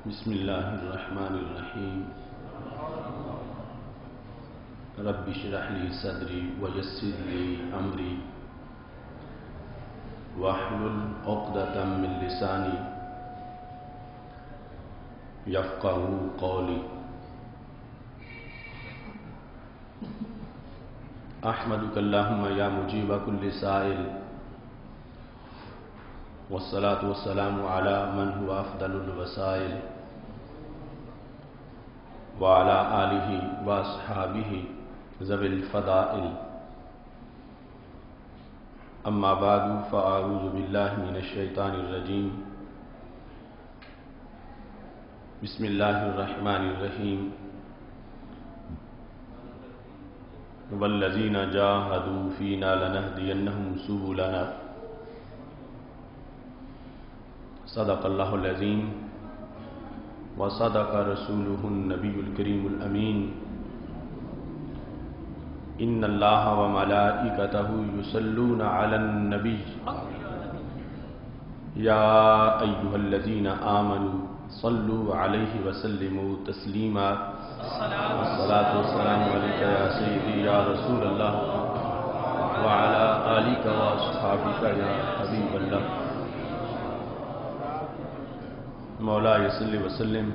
بسم اللہ الرحمن الرحیم رب اشرح لی صدری ویسر لی امری واحلل عقدۃ من لسانی یفقہوا قولی. احمدک اللہم یا مجیب کل سائل والصلاة والسلام علی من هو افضل الوسائل وعلى آلہ واصحابہ ذوی الفضائل. اما بعد فاعوذ باللہ من الشیطان الرجیم. بسم اللہ الرحمن الرحیم. والذین جاہدوا فینا لنہدینہم سبلنا. صدق اللہ العظیم وصدق رسولہ النبی الکریم الامین. ان اللہ وملائکتہ یصلون علی النبی یا ایہا الذین آمنوا صلوا علیہ وسلموا تسلیما. الصلاة والسلام علیک یا سیدی یا رسول اللہ وعلی آلک واصحابک یا حبیب اللہ. مولاي صل وسلم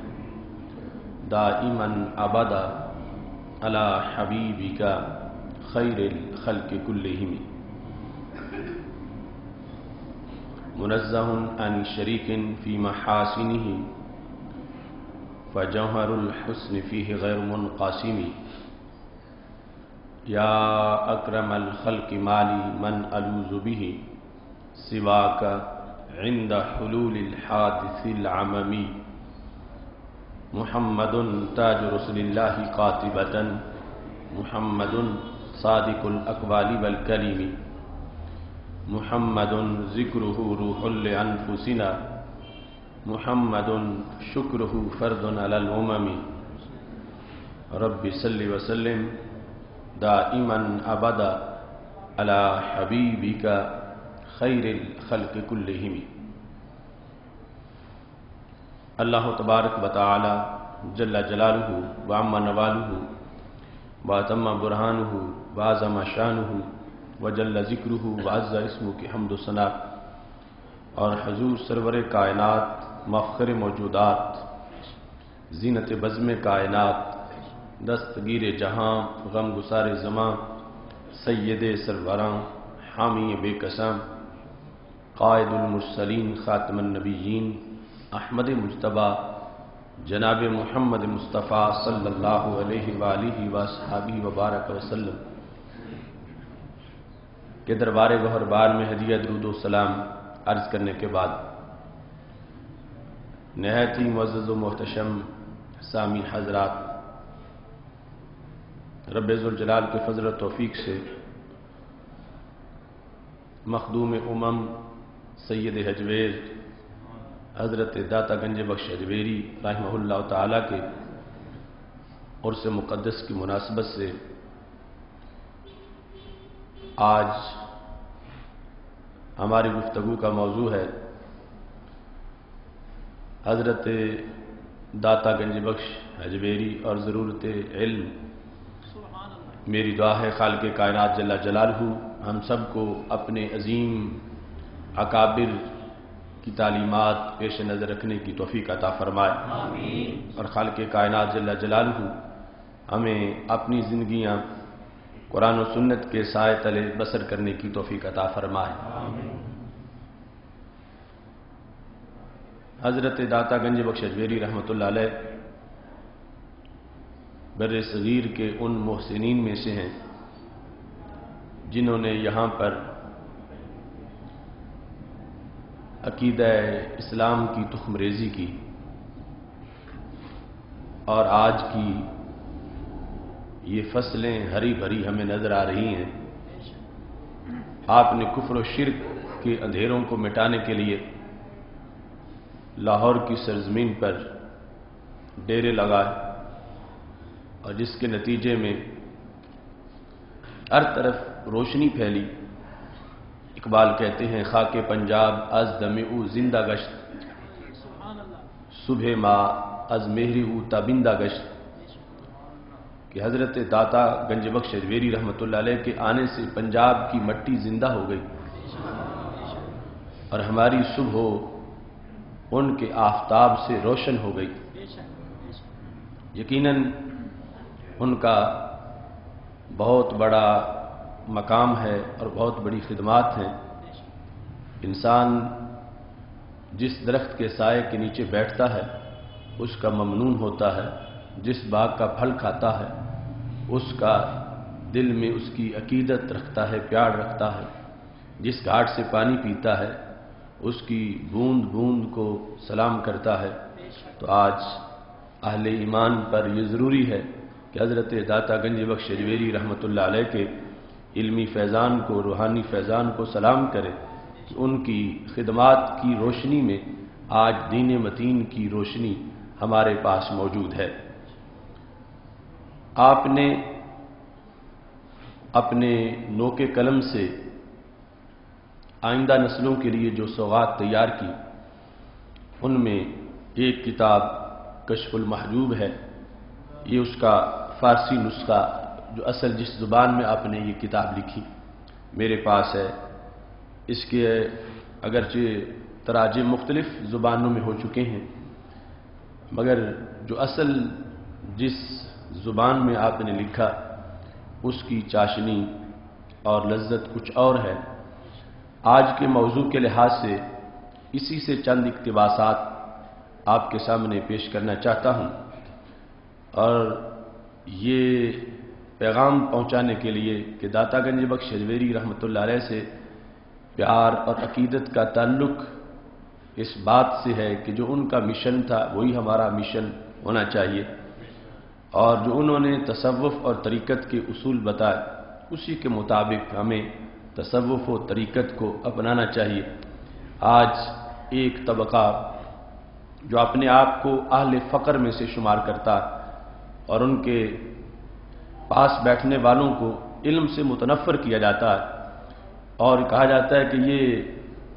دائما ابدا على حبيبك خير الخلق كلهم منزه عن شريك في محاسنه فجوهر الحسن فيه غير منقسم. يا أكرم الخلق مالي من ألوذ به سواك عند حلول الحادث العممی. محمد تاج رسول اللہ قاطبة محمد صادق الاقوال والکلم. محمد ذکرہ روح لانفسنا محمد شکرہ فرد علی الامم. رب صل وسلم دائما ابدا علی حبیبک خیر الخلق کلہم. اللہ تبارک و تعالی جل جلالہ وعم نوالہ واتم برہانہ وعظم شانہ وجل ذکرہ وعز اسمہ کی حمد و ثنا اور حضور سرور کائنات مفخر موجودات زینت بزم کائنات دستگیر جہاں غم گسار زماں سید سروراں حامی بے قسم قائد المرسلین خاتم النبیین احمد مجتبیٰ جناب محمد مصطفیٰ صلی اللہ علیہ وآلہ وصحبہ وبارک وسلم کے دربار گہربار میں ہدیہ درود و سلام عرض کرنے کے بعد نہایت ہی معزز و محتشم سامی حضرات، رب ذوالجلال کے فضل و توفیق سے مخدوم امم سید حجویر حضرت داتا گنج بخش حجویری رحمہ اللہ تعالیٰ کے عرس مقدس کی مناسبت سے آج ہماری گفتگو کا موضوع ہے حضرت داتا گنج بخش حجویری اور ضرورت علم. میری دعا ہے خالق کائنات جل جلالہ ہم سب کو اپنے عظیم اکابر کی تعلیمات پیش نظر رکھنے کی توفیق عطا فرمائے. آمین. اور خالق کائنات جل جلالہ ہمیں اپنی زندگیاں قرآن و سنت کے سائے تلے بسر کرنے کی توفیق عطا فرمائے. آمین. حضرت داتا گنج بخش حجویری رحمۃ اللہ علیہ بر صغیر کے ان محسنین میں سے ہیں جنہوں نے یہاں پر عقیدہ اسلام کی تخم ریزی کی اور آج کی یہ فصلیں ہری بھری ہمیں نظر آ رہی ہیں. آپ نے کفر و شرک کے اندھیروں کو مٹانے کے لیے لاہور کی سرزمین پر ڈیرے لگائے اور جس کے نتیجے میں ہر طرف روشنی پھیلی. اقبال کہتے ہیں خاک پنجاب از دم او زندہ گشت صبح ما از مہری ہو تابندہ گشت کہ حضرت داتا گنج بخش اجویری رحمۃ اللہ علیہ کے آنے سے پنجاب کی مٹی زندہ ہو گئی اور ہماری صبح ان کے آفتاب سے روشن ہو گئی۔ یقیناً ان کا بہت بڑا مقام ہے اور بہت بڑی خدمات ہیں۔ انسان جس درخت کے سائے کے نیچے بیٹھتا ہے اس کا ممنون ہوتا ہے، جس باغ کا پھل کھاتا ہے اس کا دل میں اس کی عقیدت رکھتا ہے، پیار رکھتا ہے، جس گھاٹ سے پانی پیتا ہے اس کی بوند بوند کو سلام کرتا ہے۔ تو آج اہل ایمان پر یہ ضروری ہے کہ حضرت داتا گنج بخش اجویری رحمۃ اللہ علیہ کے علمی فیضان کو، روحانی فیضان کو سلام کرے کہ ان کی خدمات کی روشنی میں آج دین متین کی روشنی ہمارے پاس موجود ہے۔ آپ نے اپنے نوک قلم سے آئندہ نسلوں کے لیے جو سوغات تیار کی ان میں ایک کتاب کشف المحجوب ہے۔ یہ اس کا فارسی نسخہ جو اصل جس زبان میں آپ نے یہ کتاب لکھی میرے پاس ہے۔ اس کے اگرچہ تراجم مختلف زبانوں میں ہو چکے ہیں مگر جو اصل جس زبان میں آپ نے لکھا اس کی چاشنی اور لذت کچھ اور ہے۔ آج کے موضوع کے لحاظ سے اسی سے چند اقتباسات آپ کے سامنے پیش کرنا چاہتا ہوں اور یہ پیغام پہنچانے کے لیے کہ داتا گنج بخش اجویری رحمۃ اللہ علیہ سے پیار اور عقیدت کا تعلق اس بات سے ہے کہ جو ان کا مشن تھا وہی ہمارا مشن ہونا چاہیے، اور جو انہوں نے تصوف اور طریقت کے اصول بتائے اسی کے مطابق ہمیں تصوف و طریقت کو اپنانا چاہیے۔ آج ایک طبقہ جو اپنے آپ کو اہل فقر میں سے شمار کرتا ہے اور ان کے پاس بیٹھنے والوں کو علم سے متنفر کیا جاتا ہے اور کہا جاتا ہے کہ یہ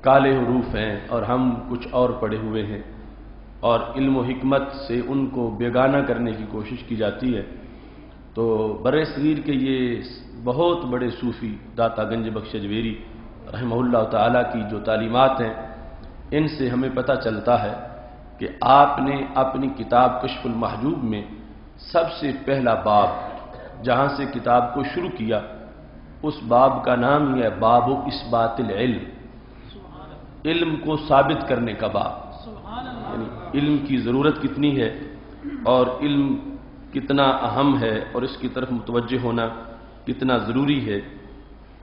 کالے حروف ہیں اور ہم کچھ اور پڑھے ہوئے ہیں، اور علم و حکمت سے ان کو بیگانہ کرنے کی کوشش کی جاتی ہے۔ تو برصغیر کے یہ بہت بڑے صوفی داتا گنج بخش اجویری رحمہ اللہ تعالیٰ کی جو تعلیمات ہیں ان سے ہمیں پتہ چلتا ہے کہ آپ نے اپنی کتاب کشف المحجوب میں سب سے پہلا باب جہاں سے کتاب کو شروع کیا اس باب کا نام یہ ہے باب اثبات العلم، علم کو ثابت کرنے کا باب، یعنی علم کی ضرورت کتنی ہے اور علم کتنا اہم ہے اور اس کی طرف متوجہ ہونا کتنا ضروری ہے۔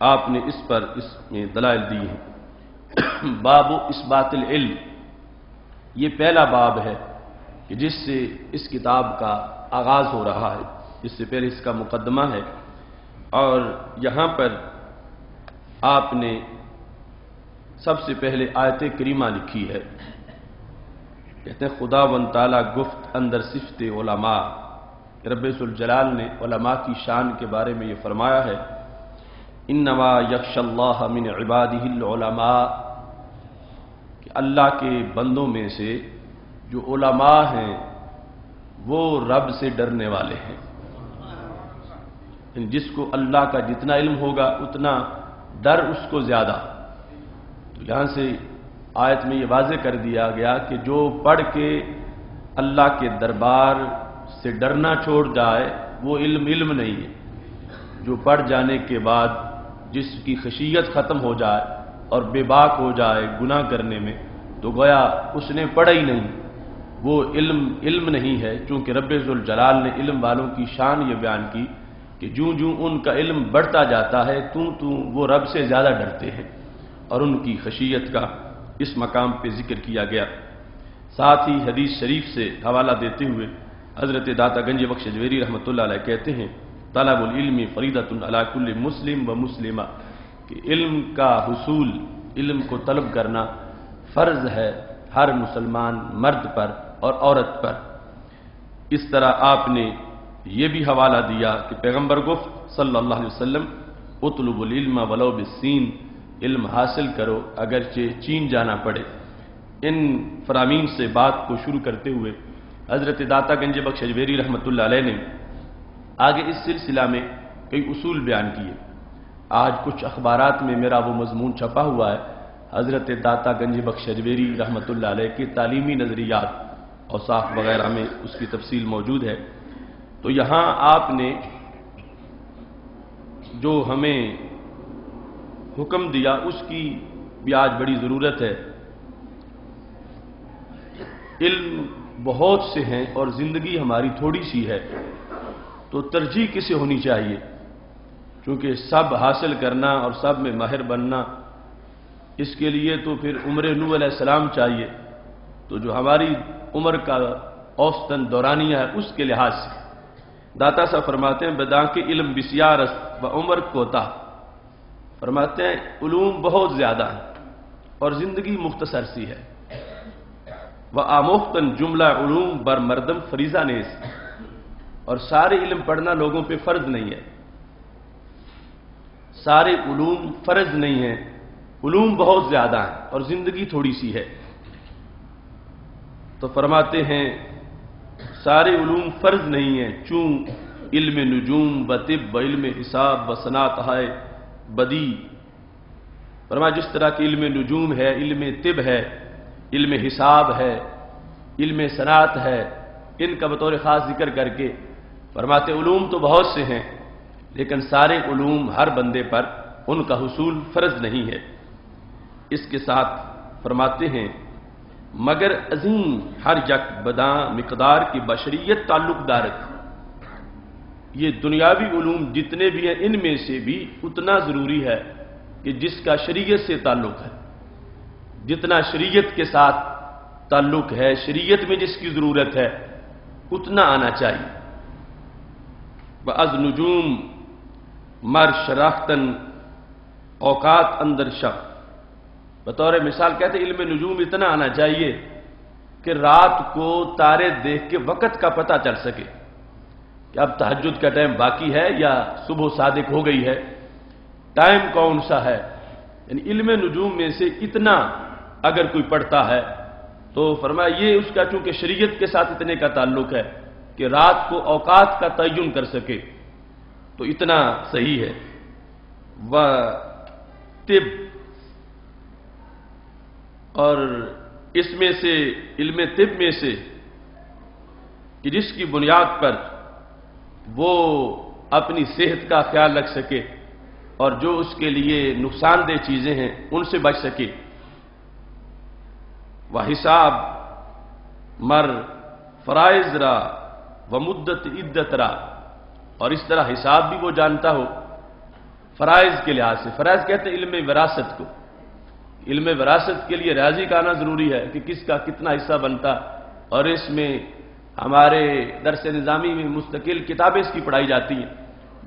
آپ نے اس پر اس میں دلائل دی ہیں۔ باب اثبات العلم یہ پہلا باب ہے کہ جس سے اس کتاب کا آغاز ہو رہا ہے، اس سے پہلے اس کا مقدمہ ہے، اور یہاں پر آپ نے سب سے پہلے آیت کریمہ لکھی ہے۔ کہتے ہیں خدا و تعالیٰ گفت اندر صفت علماء، رب ذوالجلال نے علماء کی شان کے بارے میں یہ فرمایا ہے انما یخش اللہ من عبادہ العلماء، کہ اللہ کے بندوں میں سے جو علماء ہیں وہ رب سے ڈرنے والے ہیں۔ جس کو اللہ کا جتنا علم ہوگا اتنا ڈر اس کو زیادہ۔ تو یہاں سے آیت میں یہ واضح کر دیا گیا کہ جو پڑھ کے اللہ کے دربار سے ڈرنا چھوڑ جائے وہ علم نہیں ہے۔ جو پڑھ جانے کے بعد جس کی خشیت ختم ہو جائے اور بے باک ہو جائے گناہ کرنے میں تو گویا اس نے پڑھا ہی نہیں، وہ علم نہیں ہے۔ چونکہ رب ذوالجلال نے علم والوں کی شان یہ بیان کی کہ جوں ان کا علم بڑھتا جاتا ہے وہ رب سے زیادہ ڈرتے ہیں، اور ان کی خشیت کا اس مقام پہ ذکر کیا گیا۔ ساتھ ہی حدیث شریف سے حوالہ دیتے ہوئے حضرت داتا گنج بخش اجویری رحمۃ اللہ علیہ کہتے ہیں طلب العلم فریضۃ علی کل مسلم و مسلمہ، کہ علم کا حصول، علم کو طلب کرنا فرض ہے ہر مسلمان مرد پر اور عورت پر۔ اس طرح آپ نے یہ بھی حوالہ دیا کہ پیغمبر گفت صلی اللہ علیہ وسلم اطلب العلم ولو بالسین، علم حاصل کرو اگرچہ چین جانا پڑے۔ ان فرامین سے بات کو شروع کرتے ہوئے حضرت داتا گنج بخش اجمیری رحمۃ اللہ علیہ نے آگے اس سلسلہ میں کئی اصول بیان کیے۔ آج کچھ اخبارات میں میرا وہ مضمون چھپا ہوا ہے، حضرت داتا گنج بخش اجمیری رحمۃ اللہ علیہ کے تعلیمی نظریات اوصاف وغیرہ میں اس کی تفصیل موجود ہے۔ تو یہاں آپ نے جو ہمیں حکم دیا اس کی بھی آج بڑی ضرورت ہے۔ علم بہت سے ہیں اور زندگی ہماری تھوڑی سی ہے، تو ترجیح کسے ہونی چاہیے؟ چونکہ سب حاصل کرنا اور سب میں ماہر بننا، اس کے لیے تو پھر عمر نوح علیہ السلام چاہیے۔ تو جو ہماری عمر کا اوسطاً دورانیہ ہے اس کے لحاظ سے داتا صاحب فرماتے ہیں بداں کے علم بسیار است و عمر کوتا، فرماتے ہیں علوم بہت زیادہ ہیں اور زندگی مختصر سی ہے۔ وہ آموختن جملہ علوم بر مردم فریضہ نیز، اور سارے علم پڑھنا لوگوں پہ فرض نہیں ہے، سارے علوم فرض نہیں ہیں، علوم بہت زیادہ ہیں اور زندگی تھوڑی سی ہے۔ تو فرماتے ہیں سارے علوم فرض نہیں ہیں، چون علم نجوم و طب و علم حساب و صنعت ہے بدی، فرمایا جس طرح کہ علم نجوم ہے، علم طب ہے، علم حساب ہے، علم صنعت ہے، ان کا بطور خاص ذکر کر کے فرماتے علوم تو بہت سے ہیں لیکن سارے علوم ہر بندے پر ان کا حصول فرض نہیں ہے۔ اس کے ساتھ فرماتے ہیں مگر عظیم ہر یک بداں مقدار کی بشریت تعلق دارت، یہ دنیاوی علوم جتنے بھی ہیں ان میں سے بھی اتنا ضروری ہے کہ جس کا شریعت سے تعلق ہے، جتنا شریعت کے ساتھ تعلق ہے، شریعت میں جس کی ضرورت ہے اتنا آنا چاہیے۔ بعض نجوم مر شراختن اوقات اندر شب، بطور مثال کہتے ہیں علم نجوم اتنا آنا چاہیے کہ رات کو تارے دیکھ کے وقت کا پتہ چل سکے کہ اب تہجد کا ٹائم باقی ہے یا صبح صادق ہو گئی ہے، ٹائم کون سا ہے۔ یعنی علم نجوم میں سے اتنا اگر کوئی پڑھتا ہے تو فرمایا یہ اس کا چونکہ شریعت کے ساتھ اتنے کا تعلق ہے کہ رات کو اوقات کا تعین کر سکے، تو اتنا صحیح ہے۔ وہ طب، اور اس میں سے علم طب میں سے کہ جس کی بنیاد پر وہ اپنی صحت کا خیال رکھ سکے اور جو اس کے لیے نقصان دہ چیزیں ہیں ان سے بچ سکے۔ وہ حساب مر فرائض را و مدت عدت را، اور اس طرح حساب بھی وہ جانتا ہو فرائض کے لحاظ سے۔ فرائض کہتے ہیں علم وراثت کو، علم وراثت کے لیے ریاضی کا آنا ضروری ہے کہ کس کا کتنا حصہ بنتا، اور اس میں ہمارے درس نظامی میں مستقل کتابیں اس کی پڑھائی جاتی ہیں،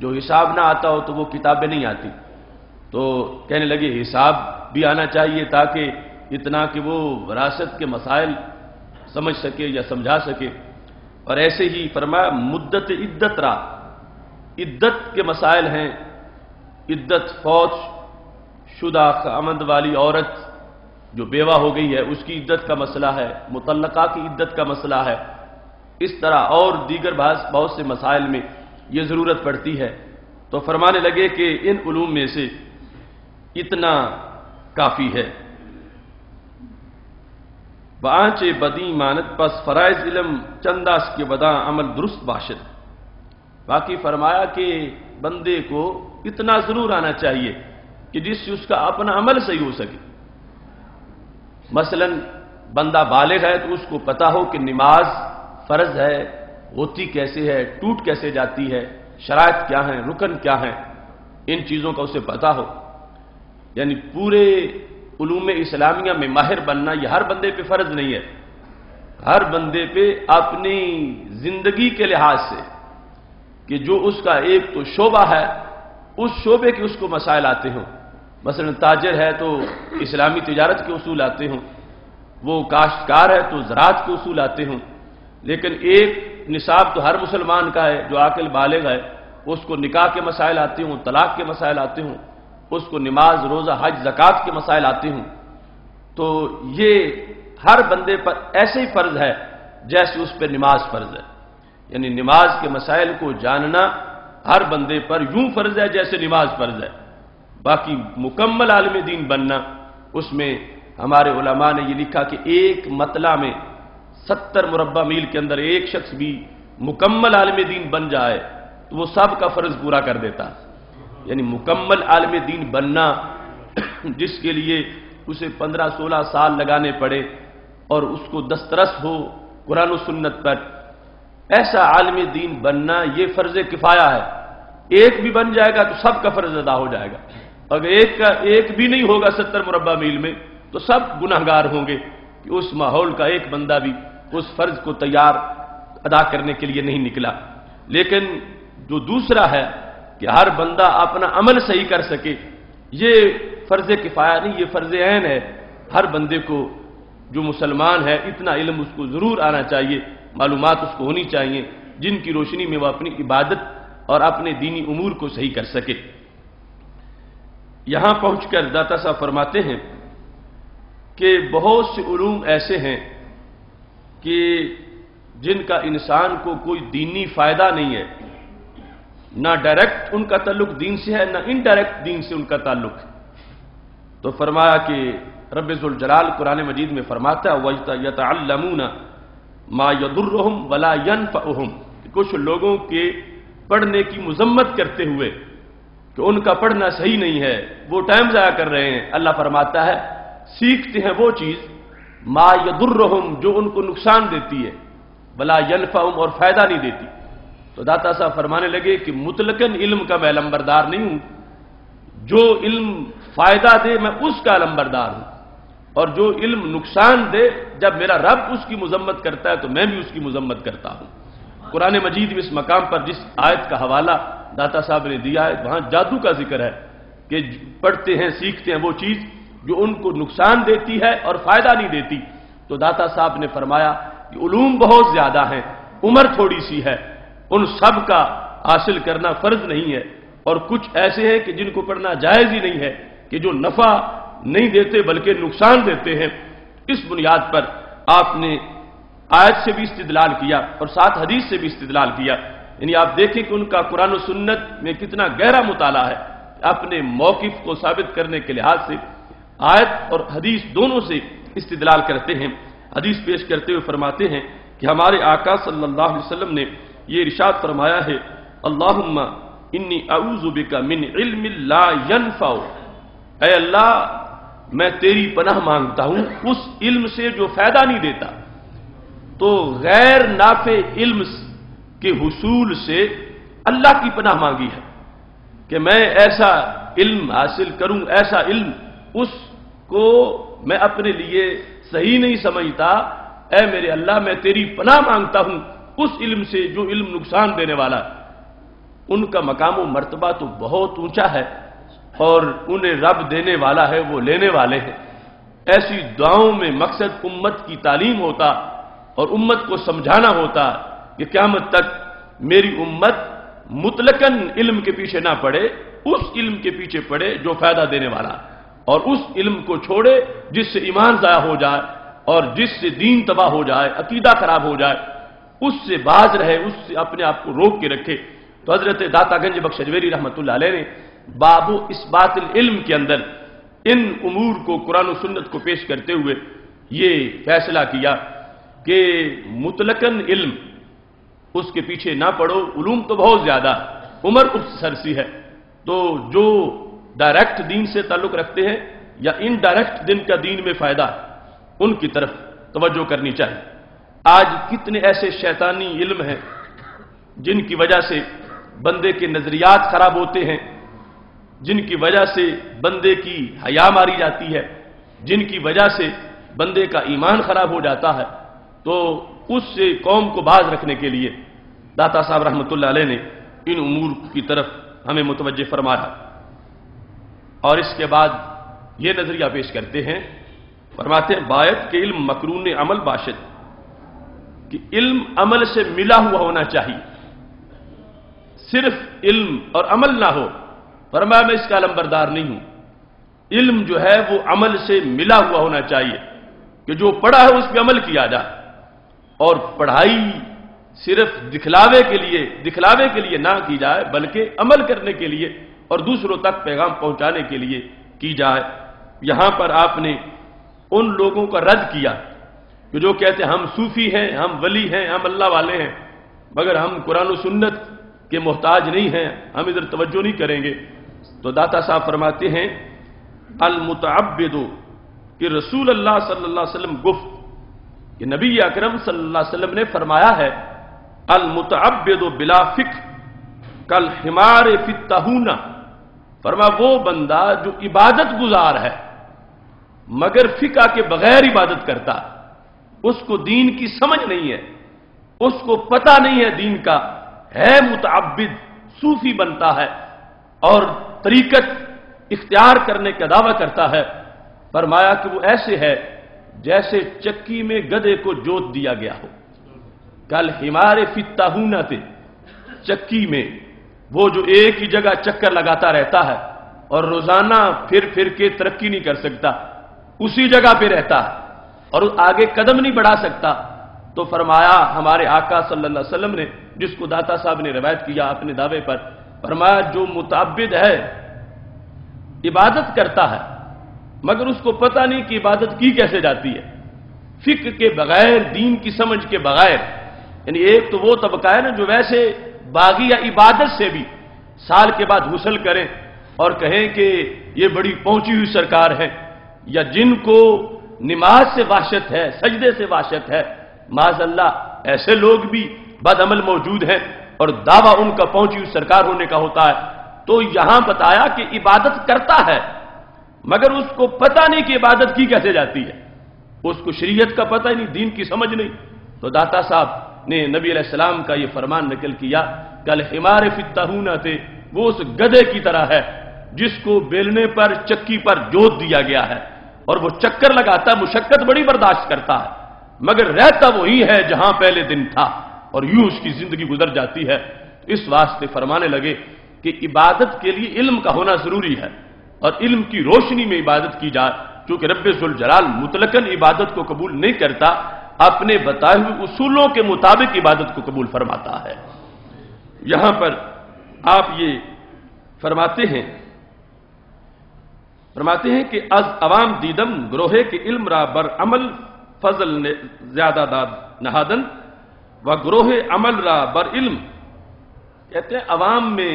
جو حساب نہ آتا ہو تو وہ کتابیں نہیں آتی۔ تو کہنے لگے حساب بھی آنا چاہیے تاکہ اتنا کہ وہ وراثت کے مسائل سمجھ سکے یا سمجھا سکے۔ اور ایسے ہی فرمایا مدت عدت را، عدت کے مسائل ہیں، عدت فوج شدہ خامند والی عورت جو بیوہ ہو گئی ہے اس کی عدت کا مسئلہ ہے، مطلقہ کی عدت کا مسئلہ ہے، اس طرح اور دیگر بہت سے مسائل میں یہ ضرورت پڑتی ہے۔ تو فرمانے لگے کہ ان علوم میں سے اتنا کافی ہے۔ بآنچ بدی مانت پس فرائض علم چنداس کے بدا عمل درست باشد، باقی فرمایا کہ بندے کو اتنا ضرور آنا چاہیے کہ جس سے اس کا اپنا عمل صحیح ہو سکے۔ مثلا بندہ بالغ ہے تو اس کو پتا ہو کہ نماز فرض ہے، ہوتی کیسے ہے، ٹوٹ کیسے جاتی ہے، شرائط کیا ہیں، رکن کیا ہیں، ان چیزوں کا اسے پتا ہو۔ یعنی پورے علوم اسلامیہ میں ماہر بننا یہ ہر بندے پہ فرض نہیں ہے، ہر بندے پہ اپنی زندگی کے لحاظ سے کہ جو اس کا ایک تو شعبہ ہے اس شعبے کے اس کو مسائل آتے ہوں۔ مثلا تاجر ہے تو اسلامی تجارت کے اصول آتے ہوں، وہ کاشتکار ہے تو زراعت کے اصول آتے ہوں۔ لیکن ایک نصاب تو ہر مسلمان کا ہے جو عاقل بالغ ہے، اس کو نکاح کے مسائل آتے ہوں، طلاق کے مسائل آتے ہوں، اس کو نماز روزہ حج زکوٰۃ کے مسائل آتے ہوں۔ تو یہ ہر بندے پر ایسے ہی فرض ہے جیسے اس پہ نماز فرض ہے، یعنی نماز کے مسائل کو جاننا ہر بندے پر یوں فرض ہے جیسے نماز فرض ہے۔ باقی مکمل عالم دین بننا، اس میں ہمارے علماء نے یہ لکھا کہ ایک مطلع میں 70 مربع میل کے اندر ایک شخص بھی مکمل عالم دین بن جائے تو وہ سب کا فرض پورا کر دیتا ہے۔ یعنی مکمل عالم دین بننا جس کے لیے اسے 15-16 سال لگانے پڑے اور اس کو دسترس ہو قرآن و سنت پر، ایسا عالم دین بننا یہ فرض کفایہ ہے۔ ایک بھی بن جائے گا تو سب کا فرض ادا ہو جائے گا، اگر ایک بھی نہیں ہوگا 70 مربع میل میں تو سب گناہگار ہوں گے کہ اس ماحول کا ایک بندہ بھی اس فرض کو تیار ادا کرنے کے لیے نہیں نکلا۔ لیکن جو دوسرا ہے کہ ہر بندہ اپنا عمل صحیح کر سکے، یہ فرض کفایہ نہیں، یہ فرض عین ہے۔ ہر بندے کو جو مسلمان ہے اتنا علم اس کو ضرور آنا چاہیے، معلومات اس کو ہونی چاہیے جن کی روشنی میں وہ اپنی عبادت اور اپنے دینی امور کو صحیح کر سکے۔ یہاں پہنچ کر داتا صاحب فرماتے ہیں کہ بہت سے علوم ایسے ہیں کہ جن کا انسان کو کوئی دینی فائدہ نہیں ہے، نہ ڈائریکٹ ان کا تعلق دین سے ہے، نہ انڈائریکٹ دین سے ان کا تعلق ہے۔ تو فرمایا کہ رب ذوالجلال قرآن مجید میں فرماتا ہے وَيَتَعَلَّمُونَ مَا يَضُرُّهُمْ وَلَا يَنْفَعُهُمْ، کچھ لوگوں کے پڑھنے کی مذمت کرتے ہوئے کہ ان کا پڑھنا صحیح نہیں ہے، وہ ٹائم ضائع کر رہے ہیں، اللہ فرماتا ہے سیکھتے ہیں وہ چیز ما یضرہم جو ان کو نقصان دیتی ہے، ولا ینفعہم اور فائدہ نہیں دیتی۔ تو داتا صاحب فرمانے لگے کہ مطلقاً علم کا میں علمبردار نہیں ہوں، جو علم فائدہ دے میں اس کا علمبردار ہوں، اور جو علم نقصان دے جب میرا رب اس کی مذمت کرتا ہے تو میں بھی اس کی مذمت کرتا ہوں۔ قرآن مجید میں اس مقام پر جس آیت کا حوالہ داتا صاحب نے دیا ہے وہاں جادو کا ذکر ہے کہ پڑھتے ہیں سیکھتے ہیں وہ چیز جو ان کو نقصان دیتی ہے اور فائدہ نہیں دیتی۔ تو داتا صاحب نے فرمایا کہ علوم بہت زیادہ ہیں، عمر تھوڑی سی ہے، ان سب کا حاصل کرنا فرض نہیں ہے، اور کچھ ایسے ہیں کہ جن کو پڑھنا جائز ہی نہیں ہے کہ جو نفع نہیں دیتے بلکہ نقصان دیتے ہیں۔ اس بنیاد پر آپ نے آیت سے بھی استدلال کیا اور ساتھ حدیث سے بھی استدلال کیا، یعنی آپ دیکھیں کہ ان کا قرآن و سنت میں کتنا گہرا مطالعہ ہے، اپنے موقف کو ثابت کرنے کے لحاظ سے آیت اور حدیث دونوں سے استدلال کرتے ہیں۔ حدیث پیش کرتے ہوئے فرماتے ہیں کہ ہمارے آقا صلی اللہ علیہ وسلم نے یہ ارشاد فرمایا ہے اللہم انی اعوذ بک من علم لا ینفع، اے اللہ میں تیری پناہ مانگتا ہوں اس علم سے جو فائدہ نہیں دیتا۔ تو غیر نافع علم کے حصول سے اللہ کی پناہ مانگی ہے کہ میں ایسا علم حاصل کروں، ایسا علم اس کو میں اپنے لیے صحیح نہیں سمجھتا، اے میرے اللہ میں تیری پناہ مانگتا ہوں اس علم سے جو علم نقصان دینے والا ہے۔ ان کا مقام و مرتبہ تو بہت اونچا ہے اور انہیں رب دینے والا ہے، وہ لینے والے ہیں۔ ایسی دعاؤں میں مقصد امت کی تعلیم ہوتا اور امت کو سمجھانا ہوتا کہ قیامت تک میری امت مطلقاً علم کے پیچھے نہ پڑے، اس علم کے پیچھے پڑے جو فائدہ دینے والا، اور اس علم کو چھوڑے جس سے ایمان ضائع ہو جائے اور جس سے دین تباہ ہو جائے، عقیدہ خراب ہو جائے، اس سے باز رہے، اس سے اپنے آپ کو روک کے رکھے۔ تو حضرت داتا گنج بخش اجمیری رحمۃ اللہ علیہ نے باب اثبات العلم کے اندر ان امور کو قرآن و سنت کو پیش کرتے ہوئے یہ فیصلہ کیا کہ مطلقاً علم اس کے پیچھے نہ پڑو، علوم تو بہت زیادہ، عمر اس سرسی ہے، تو جو ڈائریکٹ دین سے تعلق رکھتے ہیں یا انڈائریکٹ دین کا دین میں فائدہ، ان کی طرف توجہ کرنی چاہیے۔ آج کتنے ایسے شیطانی علم ہیں جن کی وجہ سے بندے کے نظریات خراب ہوتے ہیں، جن کی وجہ سے بندے کی حیا ماری جاتی ہے، جن کی وجہ سے بندے کا ایمان خراب ہو جاتا ہے۔ تو اس سے قوم کو باز رکھنے کے لیے داتا صاحب رحمۃ اللہ علیہ نے ان امور کی طرف ہمیں متوجہ فرمایا، اور اس کے بعد یہ نظریہ پیش کرتے ہیں، فرماتے ہیں باید کہ علم مقرون عمل باشد، کہ علم عمل سے ملا ہوا ہونا چاہیے، صرف علم اور عمل نہ ہو۔ فرمایا میں اس کا علمبردار نہیں ہوں، علم جو ہے وہ عمل سے ملا ہوا ہونا چاہیے۔ کہ جو پڑھا ہے اس پہ عمل کیا جائے، اور پڑھائی صرف دکھلاوے کے لیے نہ کی جائے، بلکہ عمل کرنے کے لیے اور دوسروں تک پیغام پہنچانے کے لیے کی جائے۔ یہاں پر آپ نے ان لوگوں کا رد کیا کہ جو کہتے ہیں ہم صوفی ہیں، ہم ولی ہیں، ہم اللہ والے ہیں، مگر ہم قرآن و سنت کے محتاج نہیں ہیں، ہم ادھر توجہ نہیں کریں گے۔ تو داتا صاحب فرماتے ہیں المتعبد، کہ رسول اللہ صلی اللہ علیہ وسلم گفت کہ نبی اکرم صلی اللہ علیہ وسلم نے فرمایا ہے المتعبد بلا فقہ کالحمار فی الطاحونہ، فرما وہ بندہ جو عبادت گزار ہے مگر فقہ کے بغیر عبادت کرتا ہے، اس کو دین کی سمجھ نہیں ہے، اس کو پتہ نہیں ہے دین کا، ہے متعبد، صوفی بنتا ہے اور طریقت اختیار کرنے کا دعویٰ کرتا ہے۔ فرمایا کہ وہ ایسے ہے جیسے چکی میں گدھے کو جوت دیا گیا ہو، کل ہمارے فی الطاحونہ تھے، چکی میں وہ جو ایک ہی جگہ چکر لگاتا رہتا ہے اور روزانہ پھر کے ترقی نہیں کر سکتا، اسی جگہ پہ رہتا ہے اور آگے قدم نہیں بڑھا سکتا۔ تو فرمایا ہمارے آقا صلی اللہ علیہ وسلم نے، جس کو داتا صاحب نے روایت کیا اپنے دعوے پر، فرمایا جو متعبد ہے، عبادت کرتا ہے مگر اس کو پتہ نہیں کہ عبادت کی کیسے جاتی ہے، فقہ کے بغیر، دین کی سمجھ کے بغیر، یعنی ایک تو وہ طبقہ ہے نا جو ویسے باغی یا عبادت سے بھی سال کے بعد غسل کریں اور کہیں کہ یہ بڑی پہنچی ہوئی سرکار ہے، یا جن کو نماز سے وحشت ہے، سجدے سے وحشت ہے، معاذ اللہ ایسے لوگ بھی بد عمل موجود ہیں اور دعویٰ ان کا پہنچی ہوئی سرکار ہونے کا ہوتا ہے۔ تو یہاں بتایا کہ عبادت کرتا ہے مگر اس کو پتہ نہیں کہ عبادت کی کیسے جاتی ہے، اس کو شریعت کا پتہ ہی نہیں، دین کی سمجھ نہیں۔ تو داتا صاحب نے نبی علیہ السلام کا یہ فرمان نقل کیا کل حمار فی الطاحونہ تھے، وہ اس گدھے کی طرح ہے جس کو بیلنے پر، چکی پر جوت دیا گیا ہے اور وہ چکر لگاتا، مشقت بڑی برداشت کرتا ہے مگر رہتا وہی ہے جہاں پہلے دن تھا، اور یوں اس کی زندگی گزر جاتی ہے۔ اس واسطے فرمانے لگے کہ عبادت کے لیے علم کا ہونا ضروری ہے اور علم کی روشنی میں عبادت کی جائے، چونکہ رب ذوالجلال مطلقاً عبادت کو قبول نہیں کرتا، اپنے بتائے ہوئے اصولوں کے مطابق عبادت کو قبول فرماتا ہے۔ یہاں پر آپ یہ فرماتے ہیں کہ از عوام دیدم گروہے کے علم را بر عمل فضل نے زیادہ داد نہادن و گروہ عمل را بر علم، کہتے ہیں عوام میں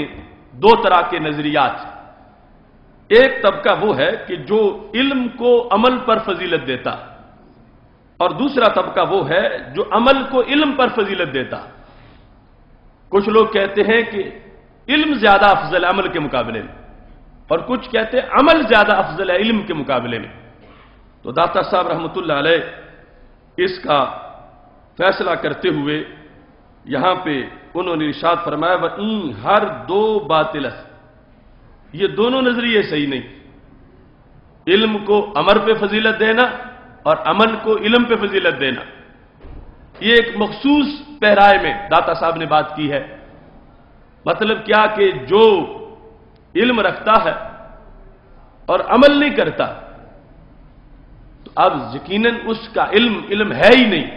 دو طرح کے نظریات، ایک طبقہ وہ ہے کہ جو علم کو عمل پر فضیلت دیتا، اور دوسرا طبقہ وہ ہے جو عمل کو علم پر فضیلت دیتا۔ کچھ لوگ کہتے ہیں کہ علم زیادہ افضل ہے عمل کے مقابلے میں، اور کچھ کہتے ہیں عمل زیادہ افضل ہے علم کے مقابلے میں۔ تو داتا صاحب رحمۃ اللہ علیہ اس کا فیصلہ کرتے ہوئے یہاں پہ انہوں نے ارشاد فرمایا وَإِن ہر دو باطل، یہ دونوں نظریے صحیح نہیں، علم کو امر پہ فضیلت دینا اور عمل کو علم پہ فضیلت دینا، یہ ایک مخصوص پیرائے میں داتا صاحب نے بات کی ہے۔ مطلب کیا کہ جو علم رکھتا ہے اور عمل نہیں کرتا تو اب یقیناً اس کا علم ہے ہی نہیں،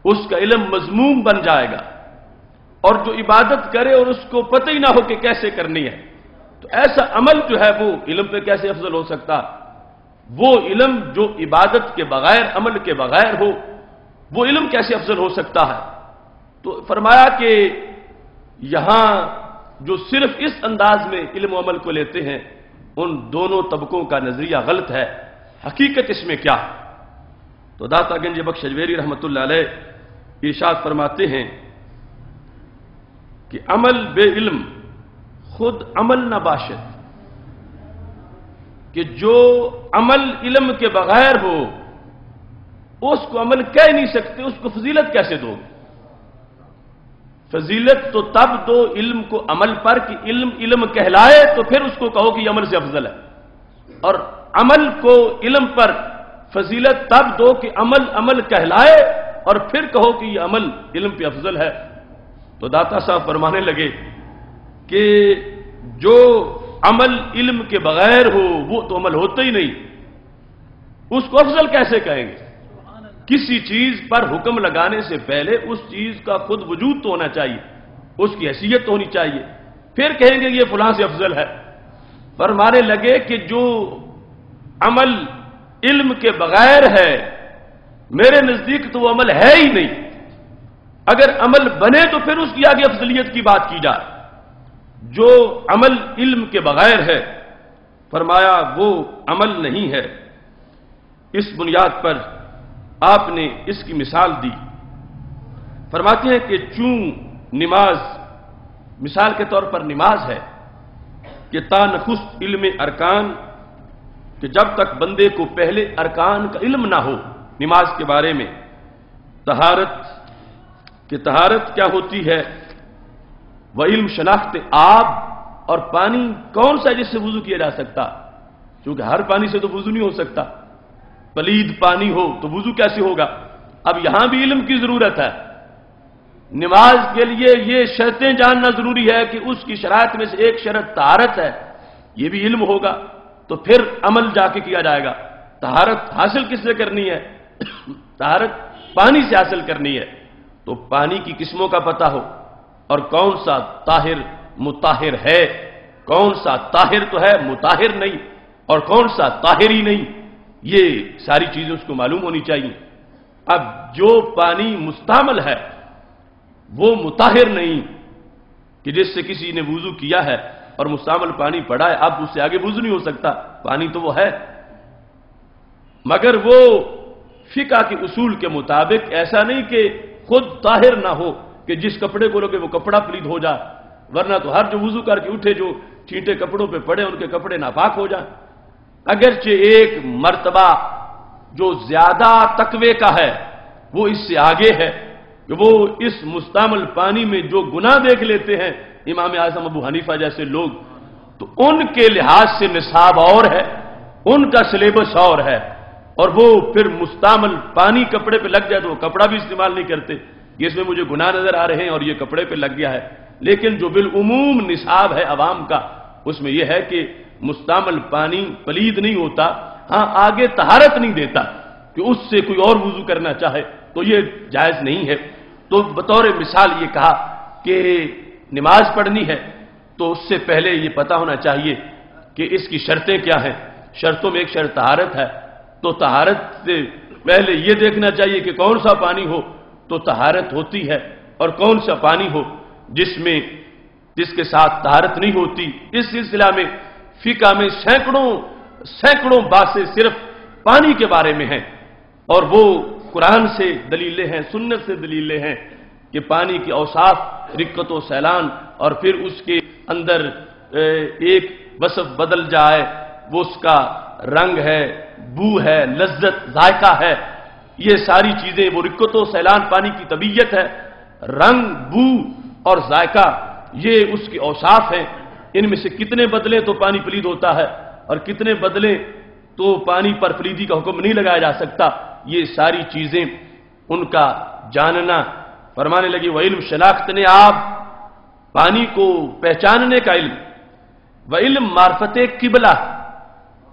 اس کا علم مذموم بن جائے گا، اور جو عبادت کرے اور اس کو پتہ ہی نہ ہو کہ کیسے کرنی ہے تو ایسا عمل جو ہے وہ علم پہ کیسے افضل ہو سکتا؟ وہ علم جو عبادت کے بغیر، عمل کے بغیر ہو، وہ علم کیسے افضل ہو سکتا ہے؟ تو فرمایا کہ یہاں جو صرف اس انداز میں علم و عمل کو لیتے ہیں ان دونوں طبقوں کا نظریہ غلط ہے، حقیقت اس میں کیا؟ تو داتا گنج بخش اجمیری رحمۃ اللہ علیہ ارشاد فرماتے ہیں کہ عمل بے علم خود عمل نہ باشد، کہ جو عمل علم کے بغیر ہو اس کو عمل کہہ نہیں سکتے، اس کو فضیلت کیسے دو؟ فضیلت تو تب دو علم کو عمل پر کہ علم کہلائے، تو پھر اس کو کہو کہ یہ عمل سے افضل ہے، اور عمل کو علم پر فضیلت تب دو کہ عمل کہلائے اور پھر کہو کہ یہ عمل علم پہ افضل ہے۔ تو داتا صاحب فرمانے لگے کہ جو عمل علم کے بغیر ہو وہ تو عمل ہوتا ہی نہیں، اس کو افضل کیسے کہیں گے؟ کسی چیز پر حکم لگانے سے پہلے اس چیز کا خود وجود تو ہونا چاہیے، اس کی حیثیت تو ہونی چاہیے، پھر کہیں گے یہ فلاں سے افضل ہے۔ فرمانے لگے کہ جو عمل علم کے بغیر ہے میرے نزدیک تو وہ عمل ہے ہی نہیں، اگر عمل بنے تو پھر اس کی آگے افضلیت کی بات کی جائے۔ جو عمل علم کے بغیر ہے فرمایا وہ عمل نہیں ہے۔ اس بنیاد پر آپ نے اس کی مثال دی، فرماتے ہیں کہ چون نماز مثال کے طور پر نماز ہے کہ تا نخست علم ارکان، کہ جب تک بندے کو پہلے ارکان کا علم نہ ہو نماز کے بارے میں، طہارت کہ طہارت کیا ہوتی ہے، وہ علم شناخت آب، اور پانی کون سا ہے جس سے وضو کیا جا سکتا، کیونکہ ہر پانی سے تو وضو نہیں ہو سکتا، پلید پانی ہو تو وضو کیسے ہوگا؟ اب یہاں بھی علم کی ضرورت ہے۔ نماز کے لیے یہ شرطیں جاننا ضروری ہے کہ اس کی شرائط میں سے ایک شرط طہارت ہے، یہ بھی علم ہوگا تو پھر عمل جا کے کیا جائے گا۔ طہارت حاصل کس سے کرنی ہے؟ طہارت پانی سے حاصل کرنی ہے، تو پانی کی قسموں کا پتہ ہو، اور کون سا طاہر مطہر ہے، کون سا طاہر تو ہے مطہر نہیں، اور کون سا طاہر ہی نہیں، یہ ساری چیزیں اس کو معلوم ہونی چاہیے۔ اب جو پانی مستعمل ہے وہ مطہر نہیں کہ جس سے کسی نے وضو کیا ہے اور مستعمل پانی پڑا ہے، اب اس سے آگے وضو نہیں ہو سکتا، پانی تو وہ ہے، مگر وہ فقہ کے اصول کے مطابق ایسا نہیں کہ خود طاہر نہ ہو کہ جس کپڑے کو لوگے وہ کپڑا پلید ہو جائے، ورنہ تو ہر جو وضو کر کے اٹھے جو چینٹے کپڑوں پہ پڑے ان کے کپڑے ناپاک ہو جائیں۔ اگرچہ ایک مرتبہ جو زیادہ تقوی کا ہے وہ اس سے آگے ہے کہ وہ اس مستعمل پانی میں جو گناہ دیکھ لیتے ہیں امام اعظم ابو حنیفہ جیسے لوگ، تو ان کے لحاظ سے نصاب اور ہے، ان کا سلیبس اور ہے، اور وہ پھر مستعمل پانی کپڑے پہ لگ جائے تو وہ کپڑا بھی استعمال نہیں کرتے کہ اس میں مجھے گناہ نظر آ رہے ہیں اور یہ کپڑے پہ لگ گیا ہے۔ لیکن جو بالعموم نصاب ہے عوام کا اس میں یہ ہے کہ مستعمل پانی پلید نہیں ہوتا، ہاں آگے طہارت نہیں دیتا کہ اس سے کوئی اور وضو کرنا چاہے تو یہ جائز نہیں ہے۔ تو بطور مثال یہ کہا کہ نماز پڑھنی ہے تو اس سے پہلے یہ پتہ ہونا چاہیے کہ اس کی شرطیں کیا ہیں۔ شرطوں میں ایک شرط طہارت ہے، تو طہارت سے پہلے یہ دیکھنا چاہیے کہ کون سا پانی ہو تو طہارت ہوتی ہے، اور کون سا پانی ہو جس کے ساتھ طہارت نہیں ہوتی۔ اس سلسلہ میں فقہ میں سینکڑوں باتیں صرف پانی کے بارے میں ہیں، اور وہ قرآن سے دلیلیں ہیں، سنت سے دلیلیں ہیں کہ پانی کے اوصاف رقت و سیلان، اور پھر اس کے اندر ایک وصف بدل جائے، وہ اس کا رنگ ہے، بو ہے، لذت، ذائقہ ہے، یہ ساری چیزیں، وہ رقت و سیلان پانی کی طبیعت ہے، رنگ، بو اور ذائقہ یہ اس کے اوصاف ہیں۔ ان میں سے کتنے بدلیں تو پانی پلید ہوتا ہے اور کتنے بدلیں تو پانی پر پلیدی کا حکم نہیں لگایا جا سکتا، یہ ساری چیزیں ان کا جاننا۔ فرمانے لگی وہ علم شناخت نے آپ، پانی کو پہچاننے کا علم، وہ علم معرفت قبلہ،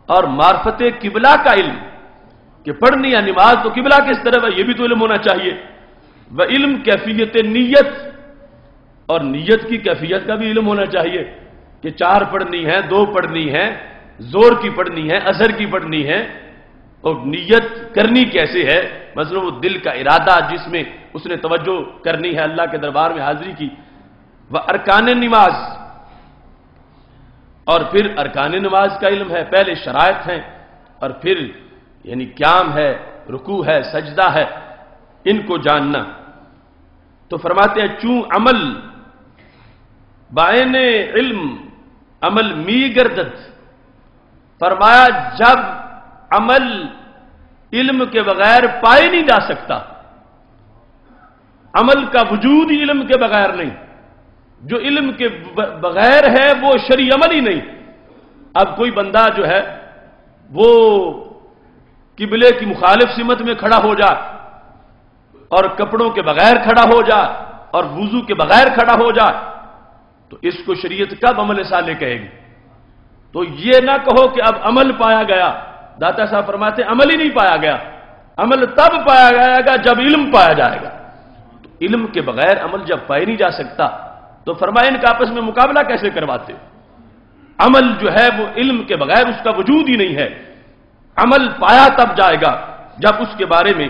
اور معرفت قبلہ کا علم کہ پڑھنی یا نماز تو قبلہ کس طرف ہے یہ بھی تو علم ہونا چاہیے، وہ علم کیفیت نیت، اور نیت کی کیفیت کا بھی علم ہونا چاہیے کہ 4 پڑھنی ہے، 2 پڑھنی ہے، زور کی پڑھنی ہے، اثر کی پڑھنی ہے، اور نیت کرنی کیسے ہے، مثلا وہ دل کا ارادہ جس میں اس نے توجہ کرنی ہے اللہ کے دربار میں حاضری کی، وہ ارکان نماز، اور پھر ارکان نماز کا علم ہے، پہلے شرائط ہیں اور پھر یعنی قیام ہے، رکوع ہے، سجدہ ہے، ان کو جاننا۔ تو فرماتے ہیں چون عمل بائن علم عمل می گردد، فرمایا جب عمل علم کے بغیر پائے نہیں جا سکتا، عمل کا وجود ہی علم کے بغیر نہیں، جو علم کے بغیر ہے وہ شرعی عمل ہی نہیں۔ اب کوئی بندہ جو ہے وہ قبلے کی مخالف سمت میں کھڑا ہو جائے اور کپڑوں کے بغیر کھڑا ہو جائے اور وضو کے بغیر کھڑا ہو جائے تو اس کو شریعت کب عمل صالح کہے گی؟ تو یہ نہ کہو کہ اب عمل پایا گیا داتا صاحب فرماتے ہیں عمل ہی نہیں پایا گیا، عمل تب پایا جائے گا جب علم پایا جائے گا۔ تو علم کے بغیر عمل جب پایا نہیں جا سکتا تو فرمایا ان کا آپس میں مقابلہ کیسے کرواتے؟ عمل جو ہے وہ علم کے بغیر اس کا وجود ہی نہیں ہے۔ عمل پایا تب جائے گا جب اس کے بارے میں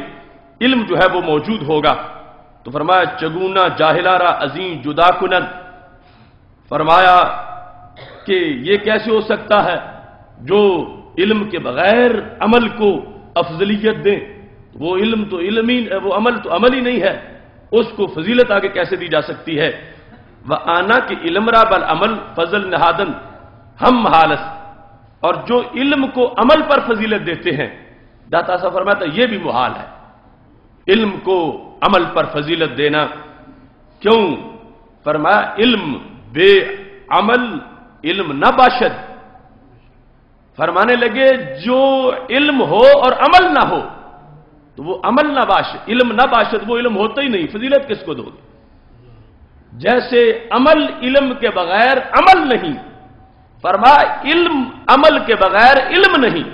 علم جو ہے وہ موجود ہوگا۔ تو فرمایا چگونا جاہلارا عظیم جدا کنن، فرمایا کہ یہ کیسے ہو سکتا ہے جو علم کے بغیر عمل کو افضلیت دیں، وہ علم تو علم ہی، وہ عمل تو عمل ہی نہیں ہے، اس کو فضیلت آگے کیسے دی جا سکتی ہے؟ وہ آنا کہ علم را بل عمل فضل نہادن ہم حالت، اور جو علم کو عمل پر فضیلت دیتے ہیں داتا صاحب فرماتا یہ بھی محال ہے، علم کو عمل پر فضیلت دینا۔ کیوں؟ فرمایا علم بے عمل علم نہ باشد، فرمانے لگے جو علم ہو اور عمل نہ ہو تو وہ عمل نہ باشد، علم نہ باشد وہ علم ہوتا ہی نہیں، فضیلت کس کو دو گے؟ جیسے عمل علم کے بغیر عمل نہیں، فرمایا علم عمل کے بغیر علم نہیں،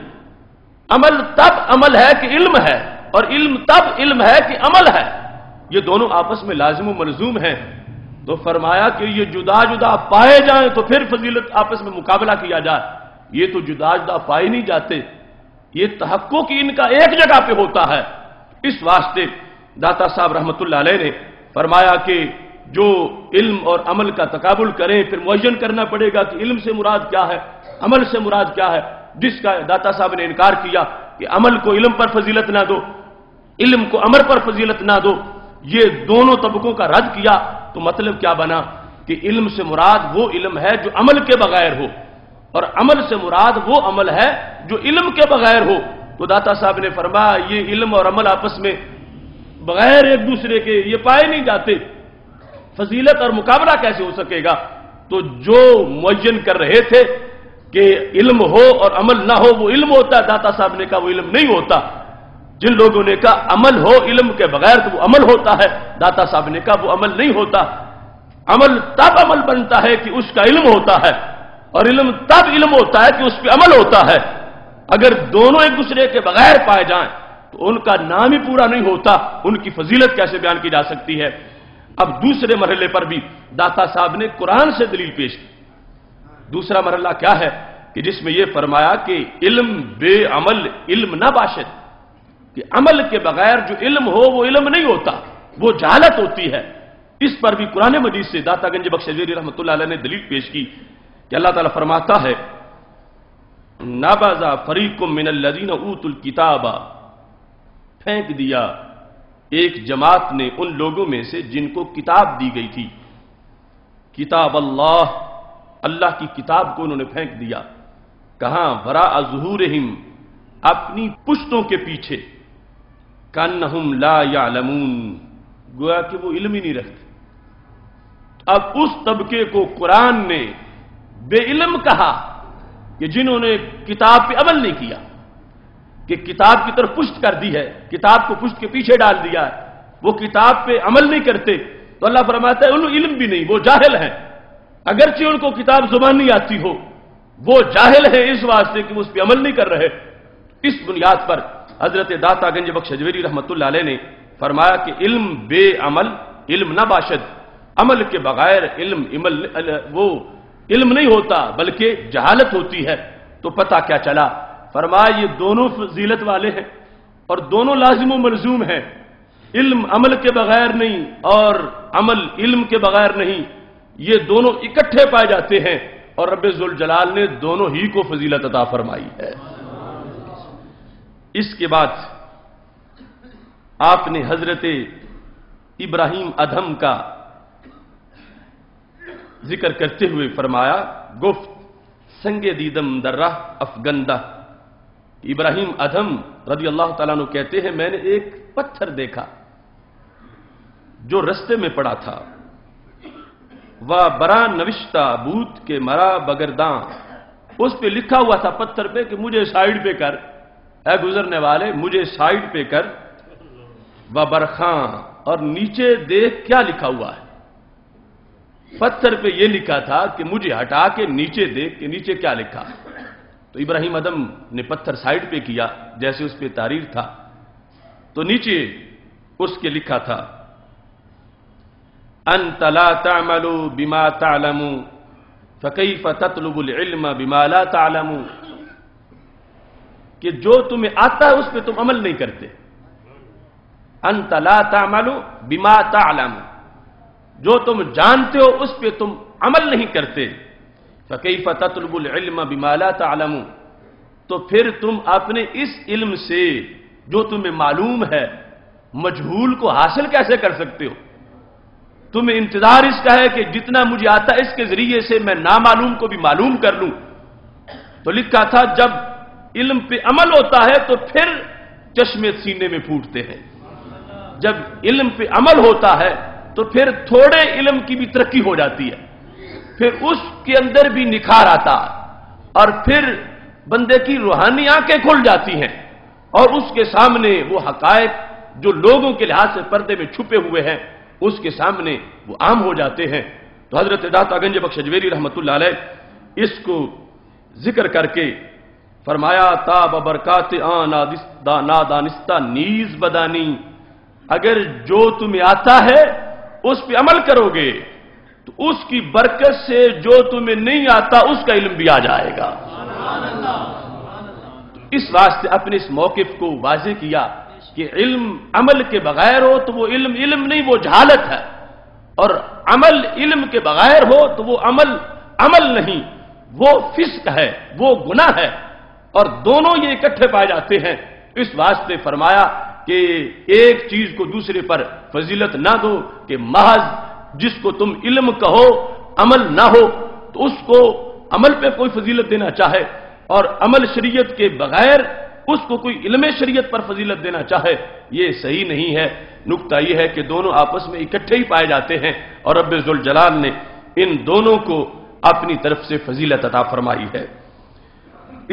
عمل تب عمل ہے کہ علم ہے، اور علم تب علم ہے کہ عمل ہے، یہ دونوں آپس میں لازم و ملزوم ہیں۔ تو فرمایا کہ یہ جدا جدا پائے جائیں تو پھر فضیلت آپس میں مقابلہ کیا جائے، یہ تو جدا جدا پائے نہیں جاتے، یہ تحقق ان کا ایک جگہ پہ ہوتا ہے۔ اس واسطے داتا صاحب رحمت اللہ علیہ نے فرمایا کہ جو علم اور عمل کا تقابل کریں پھر معین کرنا پڑے گا کہ علم سے مراد کیا ہے، عمل سے مراد کیا ہے۔ جس کا داتا صاحب نے انکار کیا کہ عمل کو علم پر فضیلت نہ دو، علم کو عمل پر فضیلت نہ دو، یہ دونوں طبقوں کا رد کیا، تو مطلب کیا بنا کہ علم سے مراد وہ علم ہے جو عمل کے بغیر ہو، اور عمل سے مراد وہ عمل ہے جو علم کے بغیر ہو۔ تو داتا صاحب نے فرمایا یہ علم اور عمل آپس میں بغیر ایک دوسرے کے یہ پائے نہیں جاتے، فضیلت اور مقابلہ کیسے ہو سکے گا؟ تو جو معین کر رہے تھے کہ علم ہو اور عمل نہ ہو وہ علم ہوتا ہے، داتا صاحب نے کہا وہ علم نہیں ہوتا۔ جن لوگوں نے کہا عمل ہو علم کے بغیر تو وہ عمل ہوتا ہے، داتا صاحب نے کہا وہ عمل نہیں ہوتا۔ عمل تب عمل بنتا ہے کہ اس کا علم ہوتا ہے، اور علم تب علم ہوتا ہے کہ اس پہ عمل ہوتا ہے۔ اگر دونوں ایک دوسرے کے بغیر پائے جائیں تو ان کا نام ہی پورا نہیں ہوتا، ان کی فضیلت کیسے بیان کی جا سکتی ہے؟ اب دوسرے مرحلے پر بھی داتا صاحب نے قرآن سے دلیل پیش کی۔ دوسرا مرحلہ کیا ہے کہ جس میں یہ فرمایا کہ علم بے عمل علم نہ باشد، کہ عمل کے بغیر جو علم ہو وہ علم نہیں ہوتا، وہ جہالت ہوتی ہے۔ اس پر بھی قرآن مجید سے داتا گنج بخش حضویری رحمۃ اللہ علیہ نے دلیل پیش کی کہ اللہ تعالیٰ فرماتا ہے نابازا فریق من الذین اوتوا الکتاب، پھینک دیا ایک جماعت نے ان لوگوں میں سے جن کو کتاب دی گئی تھی، کتاب اللہ، اللہ کی کتاب کو انہوں نے پھینک دیا، کہاں؟ وراء ظہورہم، اپنی پشتوں کے پیچھے، کانہم لا یعلمون، گویا کہ وہ علم ہی نہیں رکھتے۔ اب اس طبقے کو قرآن نے بے علم کہا کہ جنہوں نے کتاب پہ عمل نہیں کیا، کہ کتاب کی طرف پشت کر دی ہے، کتاب کو پشت کے پیچھے ڈال دیا ہے، وہ کتاب پہ عمل نہیں کرتے، تو اللہ فرماتا ہے انہوں علم بھی نہیں، وہ جاہل ہیں، اگرچہ ان کو کتاب زبان نہیں آتی ہو، وہ جاہل ہیں اس واسطے کہ وہ اس پہ عمل نہیں کر رہے۔ اس بنیاد پر حضرت داتا گنج بخش حضویری رحمۃ اللہ علیہ نے فرمایا کہ علم بے عمل علم نہ باشد، عمل کے بغیر علم وہ علم نہیں ہوتا بلکہ جہالت ہوتی ہے۔ تو پتہ کیا چلا؟ فرمایا یہ دونوں فضیلت والے ہیں اور دونوں لازم و ملزوم ہیں، علم عمل کے بغیر نہیں اور عمل علم کے بغیر نہیں، یہ دونوں اکٹھے پائے جاتے ہیں، اور رب ذوالجلال نے دونوں ہی کو فضیلت عطا فرمائی ہے۔ اس کے بعد آپ نے حضرت ابراہیم ادھم کا ذکر کرتے ہوئے فرمایا گفت سنگ دیدم در راہ افگندہ، ابراہیم ادھم رضی اللہ تعالیٰ عنہ کہتے ہیں میں نے ایک پتھر دیکھا جو رستے میں پڑا تھا، وہ برا نوشتہ بوت کے مرا بگرداں، اس پہ لکھا ہوا تھا پتھر پہ کہ مجھے سائیڈ پہ کر، اے گزرنے والے مجھے سائیڈ پہ کر، وہ برخاں، اور نیچے دیکھ کیا لکھا ہوا ہے، پتھر پہ یہ لکھا تھا کہ مجھے ہٹا کے نیچے دیکھ کہ نیچے کیا لکھا ہے۔ تو تو ابراہیم ادم نے پتھر سائڈ پہ کیا جیسے اس پہ تحریر تھا، تو نیچے اس کے لکھا تھا انت لا تعمل بما تعلم فکیف تطلب العلم بما لا تعلم، کہ جو تمہیں آتا ہے اس پہ تم عمل نہیں کرتے. انت لا تعمل بما تعلم، جو تم جانتے ہو اس پہ تم عمل نہیں کرتے. فکیف تطلب العلم بما لا تعلم، تو پھر تم اپنے اس علم سے جو تمہیں معلوم ہے مجہول کو حاصل کیسے کر سکتے ہو؟ تمہیں انتظار اس کا ہے کہ جتنا مجھے آتا ہے اس کے ذریعے سے میں نامعلوم کو بھی معلوم کر لوں. تو لکھا تھا جب علم پہ عمل ہوتا ہے تو پھر چشمے سینے میں پھوٹتے ہیں. جب علم پہ عمل ہوتا ہے تو پھر تھوڑے علم کی بھی ترقی ہو جاتی ہے، پھر اس کے اندر بھی نکھار آتا ہے، اور پھر بندے کی روحانی آنکھیں کھل جاتی ہیں اور اس کے سامنے وہ حقائق جو لوگوں کے لحاظ سے پردے میں چھپے ہوئے ہیں اس کے سامنے وہ عام ہو جاتے ہیں. تو حضرت داتا گنج بخش اجمیری رحمۃ اللہ علیہ اس کو ذکر کر کے فرمایا تاب برکات نادانستہ نیز بدانی، اگر جو تمہیں آتا ہے اس پہ عمل کرو گے تو اس کی برکت سے جو تمہیں نہیں آتا اس کا علم بھی آ جائے گا. تو اس واسطے اپنے اس موقف کو واضح کیا کہ علم عمل کے بغیر ہو تو وہ علم علم نہیں، وہ جہالت ہے، اور عمل علم کے بغیر ہو تو وہ عمل عمل نہیں، وہ فسق ہے، وہ گناہ ہے، اور دونوں یہ اکٹھے پائے جاتے ہیں. اس واسطے فرمایا کہ ایک چیز کو دوسرے پر فضیلت نہ دو کہ محض جس کو تم علم کہو عمل نہ ہو تو اس کو عمل پہ کوئی فضیلت دینا چاہے، اور عمل شریعت کے بغیر اس کو کوئی علم شریعت پر فضیلت دینا چاہے، یہ صحیح نہیں ہے. نکتہ یہ ہے کہ دونوں آپس میں اکٹھے ہی پائے جاتے ہیں، اور رب ذوالجلال نے ان دونوں کو اپنی طرف سے فضیلت عطا فرمائی ہے.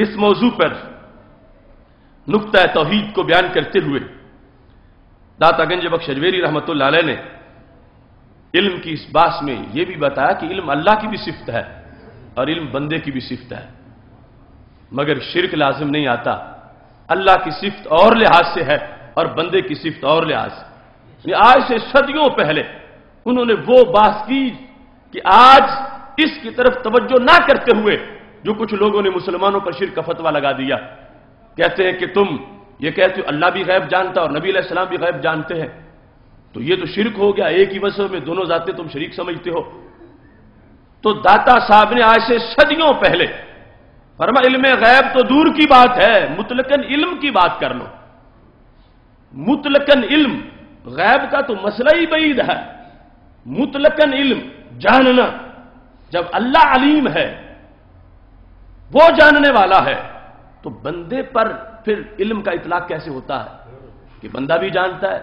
اس موضوع پر نکتہ توحید کو بیان کرتے ہوئے داتا گنج بخش اجمیری رحمۃ اللہ علیہ نے علم کی اس باس میں یہ بھی بتایا کہ علم اللہ کی بھی صفت ہے اور علم بندے کی بھی صفت ہے، مگر شرک لازم نہیں آتا. اللہ کی صفت اور لحاظ سے ہے اور بندے کی صفت اور لحاظ سے. آج سے صدیوں پہلے انہوں نے وہ بات کی کہ آج اس کی طرف توجہ نہ کرتے ہوئے جو کچھ لوگوں نے مسلمانوں پر شرک کا فتویٰ لگا دیا، کہتے ہیں کہ تم یہ کہتے ہو اللہ بھی غیب جانتا اور نبی علیہ السلام بھی غیب جانتے ہیں، تو یہ تو شرک ہو گیا، ایک ہی وصف میں دونوں ذاتیں تم شریک سمجھتے ہو. تو داتا صاحب نے آج سے صدیوں پہلے فرما علم غیب تو دور کی بات ہے، مطلقاً علم کی بات کر لو. مطلقاً علم، غیب کا تو مسئلہ ہی بعید ہے. مطلقاً علم جاننا، جب اللہ علیم ہے، وہ جاننے والا ہے، تو بندے پر پھر علم کا اطلاق کیسے ہوتا ہے کہ بندہ بھی جانتا ہے؟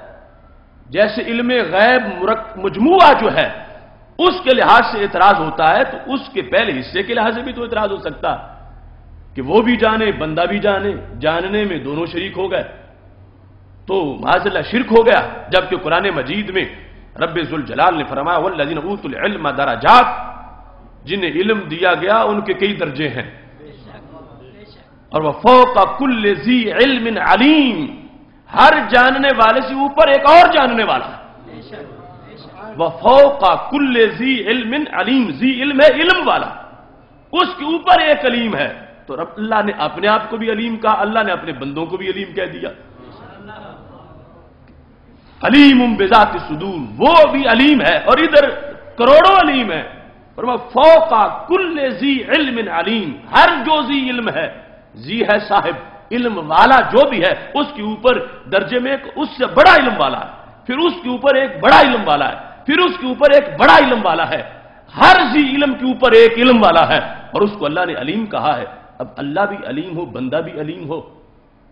جیسے علم غیب مجموعہ جو ہے اس کے لحاظ سے اعتراض ہوتا ہے تو اس کے پہلے حصے کے لحاظ سے بھی تو اعتراض ہو سکتا ہے کہ وہ بھی جانے بندہ بھی جانے، جاننے میں دونوں شریک ہو گئے تو معاذ اللہ شرک ہو گیا. جبکہ قرآن مجید میں رب ذوالجلال نے فرمایا والذین اوتوا العلم درجات، جنہیں علم دیا گیا ان کے کئی درجے ہیں، اور وہ فوق کل ذی علم علیم، ہر جاننے والے سے اوپر ایک اور جاننے والا ہے. وہ فوق کل ذی علم علیم، ذی علم ہے علم والا، اس کے اوپر ایک علیم ہے. تو رب اللہ نے اپنے آپ کو بھی علیم کہا، اللہ نے اپنے بندوں کو بھی علیم کہہ دیا. علیم بذات الصدور، وہ بھی علیم ہے اور ادھر کروڑوں علیم ہے. اور وہ فوق کل ذی علم علیم، ہر جو ذی علم ہے، ذی ہے صاحب، علم والا جو بھی ہے اس کے اوپر درجے میں ایک اس سے بڑا علم والا ہے، پھر اس کے اوپر ایک بڑا علم والا ہے، پھر اس کے اوپر ایک بڑا علم والا ہے. ہر ذی علم کے اوپر ایک علم والا ہے اور اس کو اللہ نے علیم کہا ہے. اب اللہ بھی علیم ہو، بندہ بھی علیم ہو،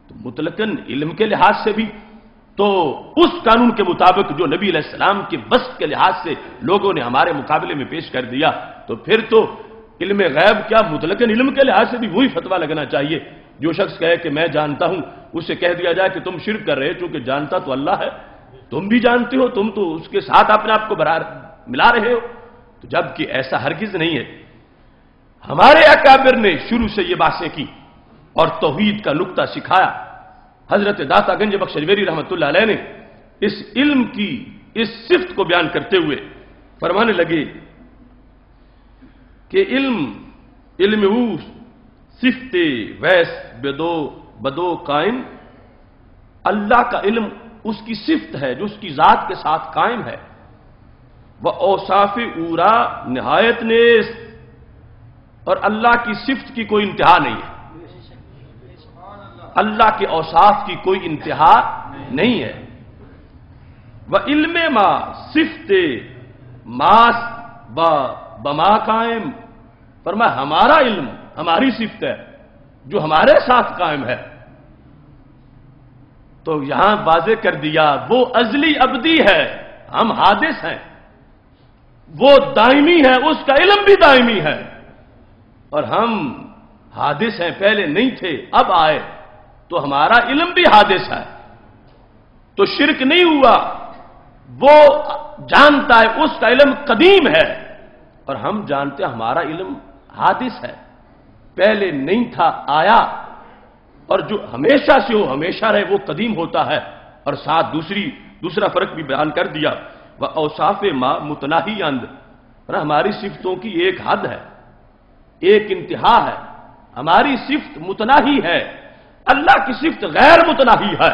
تو مطلقاً علم کے لحاظ سے بھی تو اس قانون کے مطابق جو نبی علیہ السلام کے بس کے لحاظ سے لوگوں نے ہمارے مقابلے میں پیش کر دیا، تو پھر تو علم غیب کیا مطلقاً علم کے لحاظ سے بھی وہی فتویٰ لگنا چاہیے. جو شخص کہے کہ میں جانتا ہوں اسے کہہ دیا جائے کہ تم شرک کر رہے، چونکہ جانتا تو اللہ ہے، تم بھی جانتے ہو، تم تو اس کے ساتھ اپنے آپ کو ملا رہے ہو. تو جبکہ ایسا ہرگز نہیں ہے. ہمارے اکابر نے شروع سے یہ باتیں کی اور توحید کا نقطہ سکھایا۔ حضرت داتا گنج بخش اجمیری رحمۃ اللہ علیہ نے اس علم کی اس صفت کو بیان کرتے ہوئے فرمانے لگے کہ علم او صفت ویس بدو قائم، اللہ کا علم اس کی صفت ہے جو اس کی ذات کے ساتھ قائم ہے۔ وہ اوصاف اورا نہایت نیز، اور اللہ کی صفت کی کوئی انتہا نہیں ہے، اللہ کے اوصاف کی کوئی انتہا نہیں ہے۔ وہ علم ما صفت ماس بما قائم، فرمایا ہمارا علم ہماری صفت ہے جو ہمارے ساتھ قائم ہے۔ تو یہاں واضح کر دیا وہ ازلی ابدی ہے، ہم حادث ہیں، وہ دائمی ہے، اس کا علم بھی دائمی ہے، اور ہم حادث ہیں، پہلے نہیں تھے اب آئے، تو ہمارا علم بھی حادث ہے۔ تو شرک نہیں ہوا، وہ جانتا ہے اس کا علم قدیم ہے، اور ہم جانتے ہیں ہمارا علم حادث ہے، پہلے نہیں تھا آیا، اور جو ہمیشہ سے ہو ہمیشہ رہے وہ قدیم ہوتا ہے۔ اور ساتھ دوسرا فرق بھی بیان کر دیا، وہ اوصاف ما متناہی اند، ہماری صفتوں کی ایک حد ہے، ایک انتہا ہے، ہماری صفت متناہی ہے، اللہ کی صفت غیر متناہی ہے۔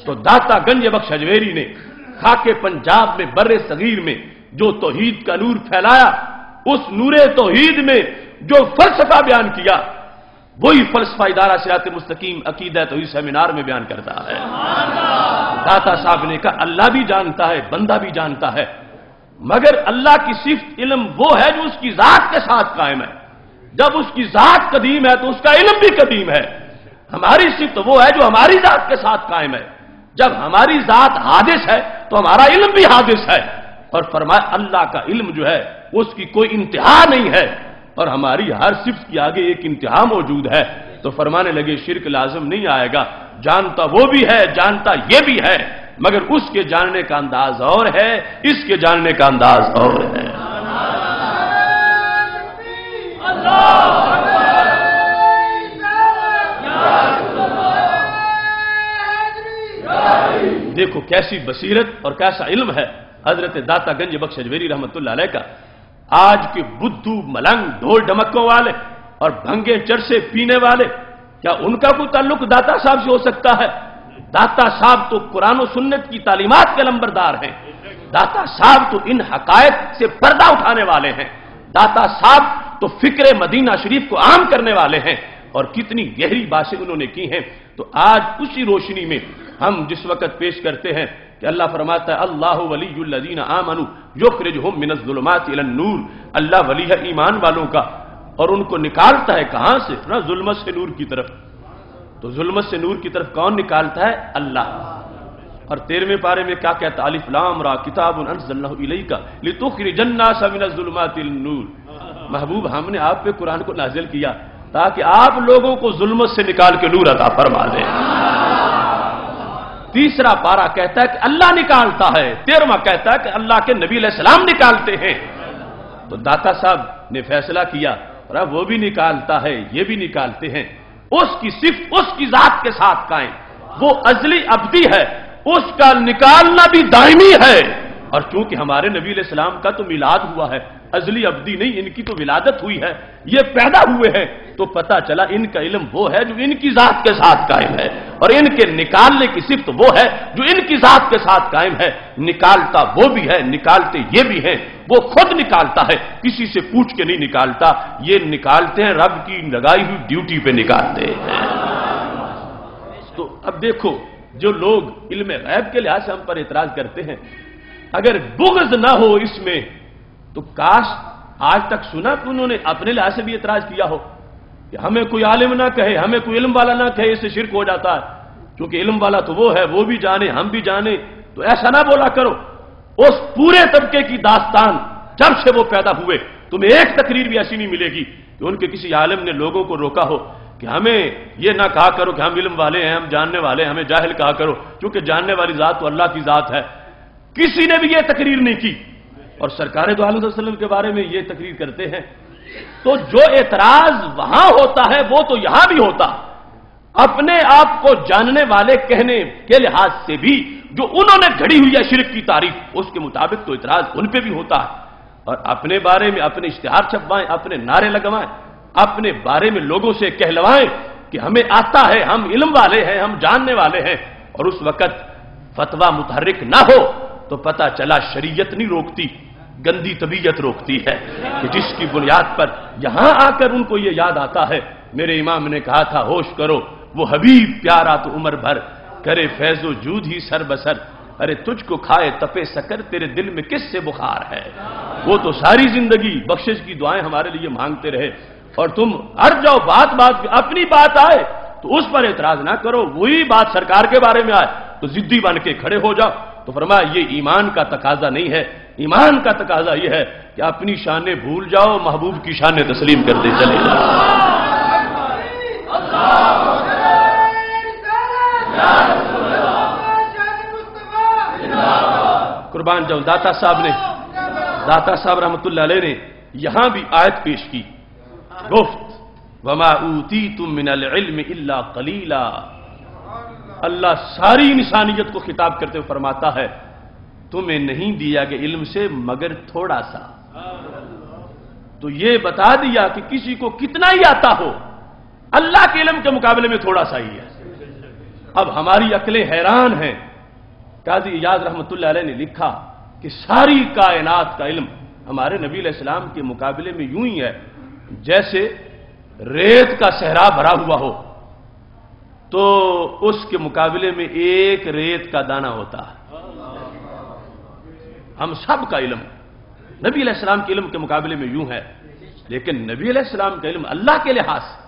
تو داتا گنج بخش اجمیری نے خاکے پنجاب میں بر صغیر میں جو توحید کا نور پھیلایا، اس نور توحید میں جو فلسفہ بیان کیا، وہی فلسفہ ادارہ صراط مستقیم عقیدہ توحید سیمینار میں بیان کرتا ہے۔ داتا صاحب نے کہا اللہ بھی جانتا ہے، بندہ بھی جانتا ہے، مگر اللہ کی صفت علم وہ ہے جو اس کی ذات کے ساتھ قائم ہے۔ جب اس کی ذات قدیم ہے تو اس کا علم بھی قدیم ہے۔ ہماری صفت وہ ہے جو ہماری ذات کے ساتھ قائم ہے۔ جب ہماری ذات حادث ہے تو ہمارا علم بھی حادث ہے، اور فرمایا اللہ کا علم جو ہے اس کی کوئی انتہا نہیں ہے، اور ہماری ہر صفت کی آگے ایک انتہا موجود ہے۔ تو فرمانے لگے شرک لازم نہیں آئے گا، جانتا وہ بھی ہے، جانتا یہ بھی ہے، مگر اس کے جاننے کا انداز اور ہے، اس کے جاننے کا انداز اور ہے۔ دیکھو کیسی بصیرت اور کیسا علم ہے حضرت داتا گنج بخش اجمیری رحمۃ اللہ علیہ کا۔ آج کے بدھو ملنگ ڈھول ڈمکوں والے اور بھنگے چرسے پینے والے، کیا ان کا کوئی تعلق داتا صاحب سے ہو سکتا ہے؟ داتا صاحب تو قرآن و سنت کی تعلیمات کے لمبردار ہیں، داتا صاحب تو ان حقائق سے پردہ اٹھانے والے ہیں، داتا صاحب تو فکر مدینہ شریف کو عام کرنے والے ہیں، اور کتنی گہری باتیں انہوں نے کی ہیں۔ تو آج اسی روشنی میں ہم جس وقت پیش کرتے ہیں کہ اللہ فرماتا ہے اللہ ولی الذین آمنوا یخرجہم من الظلمات الی النور، اللہ ولی ہے ایمان والوں کا، اور ان کو نکالتا ہے کہاں سے؟ نا ظلمت سے نور کی طرف۔ تو ظلمت سے نور کی طرف کون نکالتا ہے؟ اللہ۔ اور 13ویں پارے میں کیا کہتا؟ الف لام را کتاب انزلناہ الیک لتخرج الناس من الظلمات الی النور، محبوب ہم نے آپ پہ قرآن کو نازل کیا تاکہ آپ لوگوں کو ظلمت سے نکال کے نور عطا فرما دیں۔ تیسرا پارہ کہتا ہے کہ اللہ نکالتا ہے، 13واں کہتا ہے کہ اللہ کے نبی علیہ السلام نکالتے ہیں۔ تو داتا صاحب نے فیصلہ کیا وہ بھی نکالتا ہے، یہ بھی نکالتے ہیں، اس کی صفت اس کی ذات کے ساتھ قائم، وہ ازلی ابدی ہے، اس کا نکالنا بھی دائمی ہے۔ اور چونکہ ہمارے نبی علیہ السلام کا تو میلاد ہوا ہے، ازلی ابدی نہیں، ان کی تو ولادت ہوئی ہے، یہ پیدا ہوئے ہیں، تو پتہ چلا ان کا علم وہ ہے جو ان کی ذات کے ساتھ قائم ہے، اور ان کے نکالنے کی صفت وہ ہے جو ان کی ذات کے ساتھ قائم ہے۔ نکالتا وہ بھی ہے، نکالتے یہ بھی ہیں، وہ خود نکالتا ہے، کسی سے پوچھ کے نہیں نکالتا، یہ نکالتے ہیں رب کی لگائی ہوئی ڈیوٹی پہ نکالتے ہیں۔ تو اب دیکھو جو لوگ علم غیب کے لحاظ سے ہم پر اعتراض کرتے ہیں، اگر بغض نہ ہو اس میں تو کاش آج تک سنا کہ انہوں نے اپنے لحاظ سے بھی اعتراض کیا ہو کہ ہمیں کوئی عالم نہ کہے، ہمیں کوئی علم والا نہ کہے، اس سے شرک ہو جاتا ہے، کیونکہ علم والا تو وہ ہے، وہ بھی جانے ہم بھی جانے، تو ایسا نہ بولا کرو۔ اس پورے طبقے کی داستان جب سے وہ پیدا ہوئے تمہیں ایک تقریر بھی ایسی نہیں ملے گی کہ ان کے کسی عالم نے لوگوں کو روکا ہو کہ ہمیں یہ نہ کہا کرو کہ ہم علم والے ہیں، ہم جاننے والے ہیں، ہمیں جاہل کہا کرو، کیونکہ جاننے والی ذات تو اللہ کی ذات ہے۔ کسی نے بھی یہ تقریر نہیں کی، اور سرکار دو عالم صلی اللہ علیہ وسلم کے بارے میں یہ تقریر کرتے ہیں۔ تو جو اعتراض وہاں ہوتا ہے وہ تو یہاں بھی ہوتا، اپنے آپ کو جاننے والے کہنے کے لحاظ سے بھی جو انہوں نے گھڑی ہوئی ہے شرک کی تعریف، اس کے مطابق تو اعتراض ان پہ بھی ہوتا ہے، اور اپنے بارے میں اپنے اشتہار چھپوائیں، اپنے نعرے لگوائیں، اپنے بارے میں لوگوں سے کہلوائیں کہ ہمیں آتا ہے، ہم علم والے ہیں، ہم جاننے والے ہیں، اور اس وقت فتویٰ متحرک نہ ہو تو پتہ چلا شریعت نہیں روکتی، گندی طبیعت روکتی ہے، کہ جس کی بنیاد پر یہاں آ کر ان کو یہ یاد آتا ہے، میرے امام نے کہا تھا ہوش کرو وہ حبیب پیارا تو عمر بھر، کرے فیض و جود ہی سر بسر، ارے تجھ کو کھائے تپے سکر، تیرے دل میں کس سے بخار ہے؟ وہ تو ساری زندگی بخشش کی دعائیں ہمارے لیے مانگتے رہے، اور تم ہٹ جاؤ، بات اپنی بات آئے تو اس پر اعتراض نہ کرو، وہی بات سرکار کے بارے میں آئے تو ضدی بن کے کھڑے ہو جاؤ۔ تو فرمایا یہ ایمان کا تقاضا نہیں ہے، ایمان کا تقاضا یہ ہے کہ اپنی شانیں بھول جاؤ، محبوب کی شانیں تسلیم کرتے چلے جاؤ۔ قربان جاؤں، داتا صاحب رحمت اللہ علیہ نے یہاں بھی آیت پیش کی، گفت وَمَا أُوتِيتُم مِّنَ الْعِلْمِ إِلَّا قَلِيلًا۔ اللہ ساری انسانیت کو خطاب کرتے ہوئے فرماتا ہے تمہیں نہیں دیا کہ علم سے مگر تھوڑا سا، تو یہ بتا دیا کہ کسی کو کتنا ہی آتا ہو، اللہ کے علم کے مقابلے میں تھوڑا سا ہی ہے۔ اب ہماری عقلیں حیران ہیں۔ قاضی ایاز رحمت اللہ علیہ نے لکھا کہ ساری کائنات کا علم ہمارے نبی علیہ السلام کے مقابلے میں یوں ہی ہے جیسے ریت کا صحرا بھرا ہوا ہو تو اس کے مقابلے میں ایک ریت کا دانہ ہوتا ہے۔ ہم سب کا علم نبی علیہ السلام کے علم کے مقابلے میں یوں ہے، لیکن نبی علیہ السلام کا علم اللہ کے لحاظ سے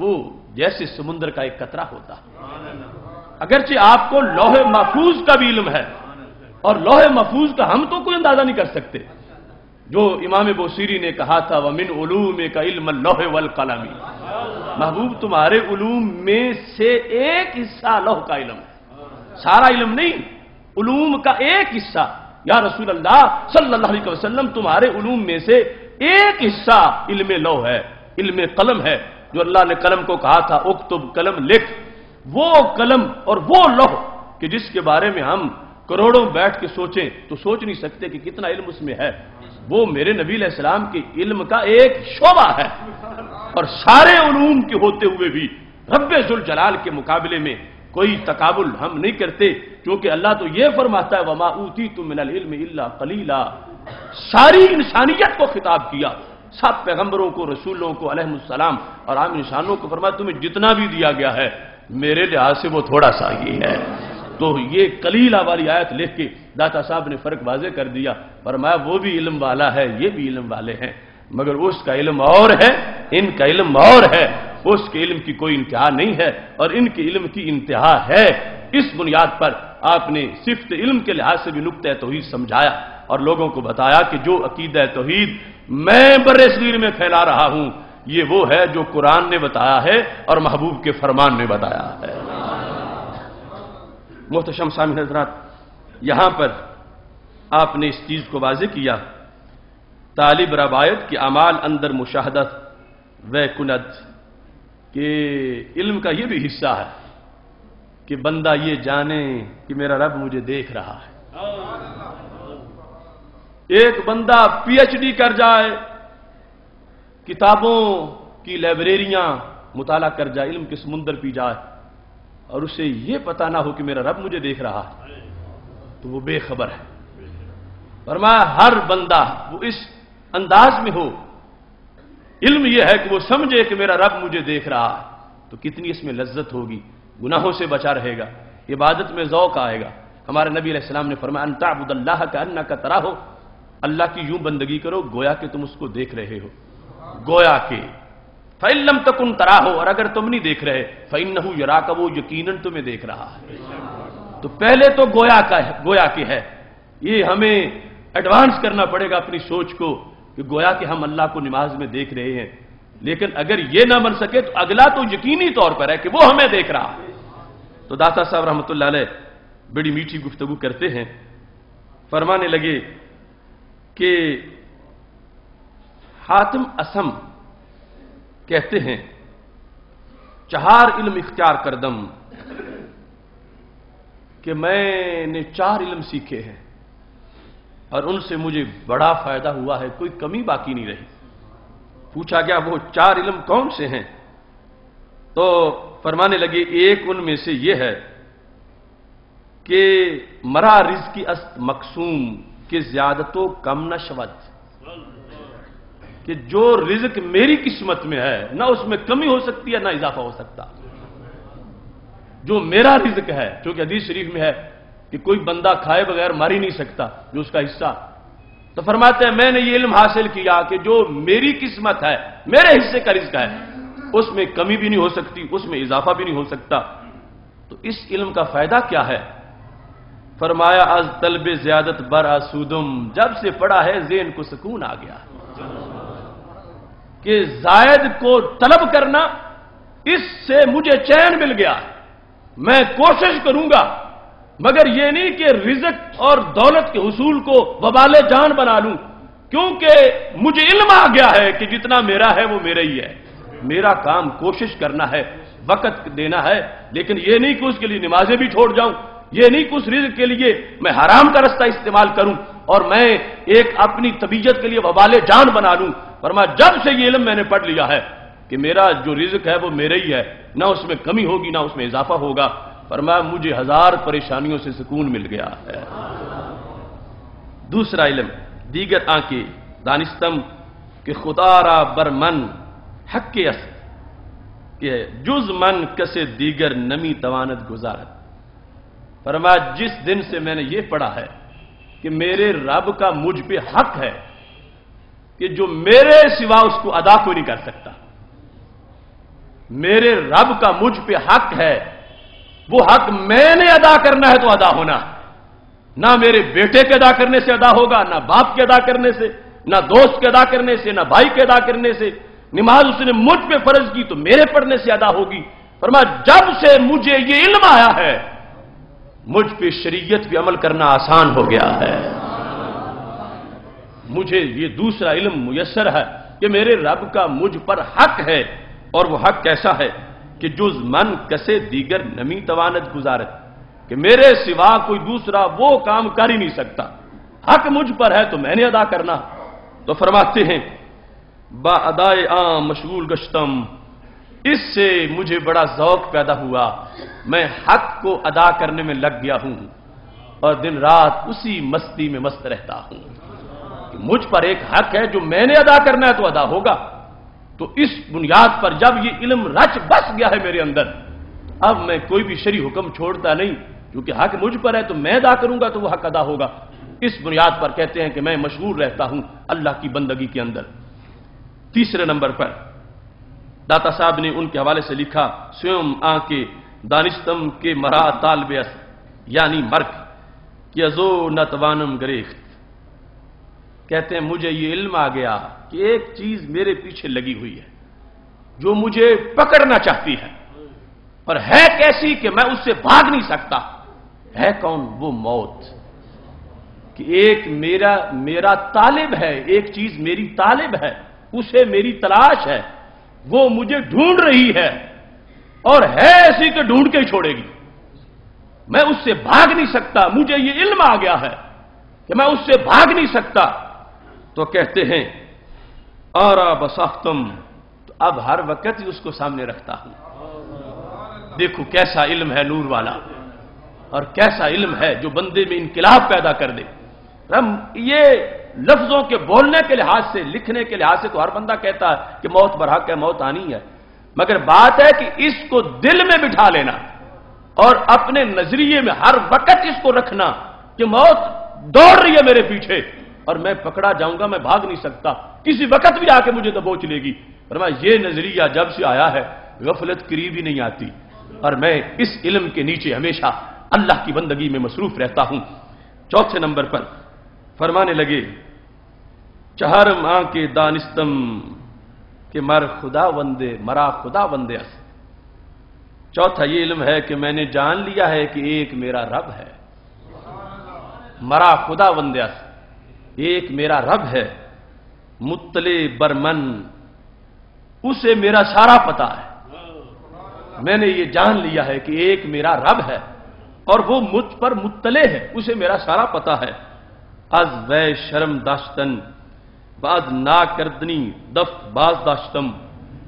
وہ جیسے سمندر کا ایک قطرہ ہوتا ہے۔ اگرچہ آپ کو لوح محفوظ کا بھی علم ہے، اور لوح محفوظ کا ہم تو کوئی اندازہ نہیں کر سکتے، جو امام بوصیری نے کہا تھا وَمِنْ عُلُومِكَ عِلْمَ اللَّوْحِ وَالْقَلَمِ، محبوب تمہارے علوم میں سے ایک حصہ لوح کا علم ہے، سارا علم نہیں، علوم کا ایک حصہ۔ یا رسول اللہ صلی اللہ علیہ وسلم تمہارے علوم میں سے ایک حصہ علم لوح ہے، علم قلم ہے، جو اللہ نے قلم کو کہا تھا اکتب، قلم لکھ، وہ قلم اور وہ لوح کہ جس کے بارے میں ہم کروڑوں بیٹھ کے سوچیں تو سوچ نہیں سکتے کہ کتنا علم اس میں ہے، وہ میرے نبی علیہ السلام کے علم کا ایک شعبہ ہے، اور سارے علوم کے ہوتے ہوئے بھی رب ذوالجلال کے مقابلے میں کوئی تقابل ہم نہیں کرتے، کیونکہ اللہ تو یہ فرماتا ہے وَمَا أُوتِيتُم مِّنَ الْعِلْمِ إِلَّا قَلِيلًا، ساری انسانیت کو خطاب کیا، سب پیغمبروں کو، رسولوں کو علیہ السلام اور عام انسانوں کو فرمایا تمہیں جتنا بھی دیا گیا ہے میرے لحاظ سے وہ تھوڑا سا ہی ہے۔ تو یہ قلیلہ والی آیت لکھ کے داتا صاحب نے فرق واضح کر دیا، فرمایا وہ بھی علم والا ہے، یہ بھی علم والے ہیں، مگر اس کا علم اور ہے، ان کا علم اور ہے، اس کے علم کی کوئی انتہا نہیں ہے اور ان کے علم کی انتہا ہے۔ اس بنیاد پر آپ نے صفت علم کے لحاظ سے بھی نقطہ توحید سمجھایا اور لوگوں کو بتایا کہ جو عقیدہ توحید میں برصغیر میں پھیلا رہا ہوں یہ وہ ہے جو قرآن نے بتایا ہے اور محبوب کے فرمان نے بتایا ہے۔ محتشم سامعین حضرات، یہاں پر آپ نے اس چیز کو واضح کیا، طالب روایت کے اعمال اندر مشاہدت و کند، کہ علم کا یہ بھی حصہ ہے کہ بندہ یہ جانے کہ میرا رب مجھے دیکھ رہا ہے۔ ایک بندہ پی ایچ ڈی کر جائے، کتابوں کی لائبریریاں مطالعہ کر جائے، علم کے سمندر پی جائے، اور اسے یہ پتہ نہ ہو کہ میرا رب مجھے دیکھ رہا ہے تو وہ بے خبر ہے۔ فرمایا ہر بندہ وہ اس انداز میں ہو، علم یہ ہے کہ وہ سمجھے کہ میرا رب مجھے دیکھ رہا ہے تو کتنی اس میں لذت ہوگی، گناہوں سے بچا رہے گا، عبادت میں ذوق آئے گا۔ ہمارے نبی علیہ السلام نے فرمایا ان تعبد اللہ کأنک تراہ، اللہ کی یوں بندگی کرو گویا کہ تم اس کو دیکھ رہے ہو، گویا کہ فَإِن لَمْ تَكُنْ تَرَاهُ، اور اگر تم نہیں دیکھ رہے فَإِنَّهُ يَرَاكَ، وہ یقیناً تمہیں دیکھ رہا ہے۔ تو پہلے تو گویا کہ ہے، یہ ہمیں ایڈوانس کرنا پڑے گا اپنی سوچ کو کہ گویا کہ ہم اللہ کو نماز میں دیکھ رہے ہیں، لیکن اگر یہ نہ بن سکے تو اگلا تو یقینی طور پر ہے کہ وہ ہمیں دیکھ رہا ہے۔ تو داتا صاحب رحمۃ اللہ علیہ بڑی میٹھی گفتگو کرتے ہیں، فرمانے لگے کہ حاتم اسم کہتے ہیں 4 علم اختیار کردم کہ میں نے 4 علم سیکھے ہیں اور ان سے مجھے بڑا فائدہ ہوا ہے، کوئی کمی باقی نہیں رہی۔ پوچھا گیا وہ 4 علم کون سے ہیں؟ تو فرمانے لگے ایک ان میں سے یہ ہے کہ مرا رزق است مقسوم کہ زیادت و کم نہ شود، کہ جو رزق میری قسمت میں ہے نہ اس میں کمی ہو سکتی ہے نہ اضافہ ہو سکتا، جو میرا رزق ہے، چونکہ حدیث شریف میں ہے کہ کوئی بندہ کھائے بغیر مر ہی نہیں سکتا جو اس کا حصہ، تو فرماتے ہیں میں نے یہ علم حاصل کیا کہ جو میری قسمت ہے، میرے حصے کا رزق ہے، اس میں کمی بھی نہیں ہو سکتی، اس میں اضافہ بھی نہیں ہو سکتا۔ تو اس علم کا فائدہ کیا ہے؟ فرمایا از طلب زیادت بر آسودم، جب سے پڑھا ہے ذہن کو سکون آ گیا کہ زائد کو طلب کرنا، اس سے مجھے چین مل گیا، میں کوشش کروں گا مگر یہ نہیں کہ رزق اور دولت کے حصول کو وبال جان بنا لوں، کیونکہ مجھے علم آ گیا ہے کہ جتنا میرا ہے وہ میرا ہی ہے، میرا کام کوشش کرنا ہے، وقت دینا ہے، لیکن یہ نہیں کہ اس کے لیے نمازیں بھی چھوڑ جاؤں، یہ نہیں کہ اس رزق کے لیے میں حرام کا رستہ استعمال کروں اور میں ایک اپنی طبیعت کے لیے وبال جان بنا لوں۔ فرمایا جب سے یہ علم میں نے پڑھ لیا ہے کہ میرا جو رزق ہے وہ میرا ہی ہے، نہ اس میں کمی ہوگی نہ اس میں اضافہ ہوگا، فرمایا مجھے 1000 پریشانیوں سے سکون مل گیا ہے۔ دوسرا علم دیگر آنکھیں دانستم کہ خدا را بر من حق است کہ جز من کسے دیگر نمی تواند گزارت۔ فرمایا جس دن سے میں نے یہ پڑھا ہے کہ میرے رب کا مجھ پہ حق ہے کہ جو میرے سوا اس کو ادا کوئی نہیں کر سکتا، میرے رب کا مجھ پہ حق ہے، وہ حق میں نے ادا کرنا ہے تو ادا ہونا، نہ میرے بیٹے کے ادا کرنے سے ادا ہوگا، نہ باپ کے ادا کرنے سے، نہ دوست کے ادا کرنے سے، نہ بھائی کے ادا کرنے سے۔ نماز اس نے مجھ پہ فرض کی تو میرے پڑھنے سے ادا ہوگی۔ فرمایا جب سے مجھے یہ علم آیا ہے مجھ پہ شریعت پہ عمل کرنا آسان ہو گیا ہے، مجھے یہ دوسرا علم میسر ہے کہ میرے رب کا مجھ پر حق ہے، اور وہ حق کیسا ہے کہ جز من کسے دیگر نمی توانت گزارت، کہ میرے سوا کوئی دوسرا وہ کام کر ہی نہیں سکتا، حق مجھ پر ہے تو میں نے ادا کرنا۔ تو فرماتے ہیں با ادائے عام مشغول گشتم، اس سے مجھے بڑا ذوق پیدا ہوا، میں حق کو ادا کرنے میں لگ گیا ہوں اور دن رات اسی مستی میں مست رہتا ہوں کہ مجھ پر ایک حق ہے جو میں نے ادا کرنا ہے تو ادا ہوگا۔ تو اس بنیاد پر جب یہ علم رچ بس گیا ہے میرے اندر، اب میں کوئی بھی شرعی حکم چھوڑتا نہیں، کیونکہ حق مجھ پر ہے تو میں ادا کروں گا تو وہ حق ادا ہوگا۔ اس بنیاد پر کہتے ہیں کہ میں مشغول رہتا ہوں اللہ کی بندگی کے اندر۔ تیسرے نمبر پر داتا صاحب نے ان کے حوالے سے لکھا سوم آنکے دانستم کے مرا طالب است یعنی مرک کہ ازو نتوانم گریخت، کہتے ہیں مجھے یہ علم آ گیا کہ ایک چیز میرے پیچھے لگی ہوئی ہے جو مجھے پکڑنا چاہتی ہے، اور ہے کیسی کہ میں اس سے بھاگ نہیں سکتا، ہے کون؟ وہ موت، کہ ایک میرا طالب ہے، ایک چیز میری طالب ہے، اسے میری تلاش ہے، وہ مجھے ڈھونڈ رہی ہے اور ہے ایسی کہ ڈھونڈ کے ہی چھوڑے گی، میں اس سے بھاگ نہیں سکتا، مجھے یہ علم آ گیا ہے کہ میں اس سے بھاگ نہیں سکتا۔ تو کہتے ہیں آرا بساختم، تو اب ہر وقت ہی اس کو سامنے رکھتا ہوں۔ دیکھو کیسا علم ہے نور والا، اور کیسا علم ہے جو بندے میں انقلاب پیدا کر دے۔ یہ لفظوں کے بولنے کے لحاظ سے، لکھنے کے لحاظ سے تو ہر بندہ کہتا ہے کہ موت برحق ہے، موت آنی ہے، مگر بات ہے کہ اس کو دل میں بٹھا لینا اور اپنے نظریے میں ہر وقت اس کو رکھنا کہ موت دوڑ رہی ہے میرے پیچھے اور میں پکڑا جاؤں گا، میں بھاگ نہیں سکتا، کسی وقت بھی آ کے مجھے دبوچ لے گی۔ فرمایا یہ نظریہ جب سے آیا ہے غفلت قریب ہی نہیں آتی، اور میں اس علم کے نیچے ہمیشہ اللہ کی بندگی میں مصروف رہتا ہوں۔ چوتھے نمبر پر فرمانے لگے چہارم آنکھ دانستم کہ مرا خدا وندے اس، چوتھا یہ علم ہے کہ میں نے جان لیا ہے کہ ایک میرا رب ہے، مرا خدا وندے اس، ایک میرا رب ہے، مطلع برمن، اسے میرا سارا پتا ہے، میں نے یہ جان لیا ہے کہ ایک میرا رب ہے اور وہ مجھ پر مطلع ہے، اسے میرا سارا پتا ہے۔ از وے شرم داشتن بعد نا کردنی دفت باز داشتم،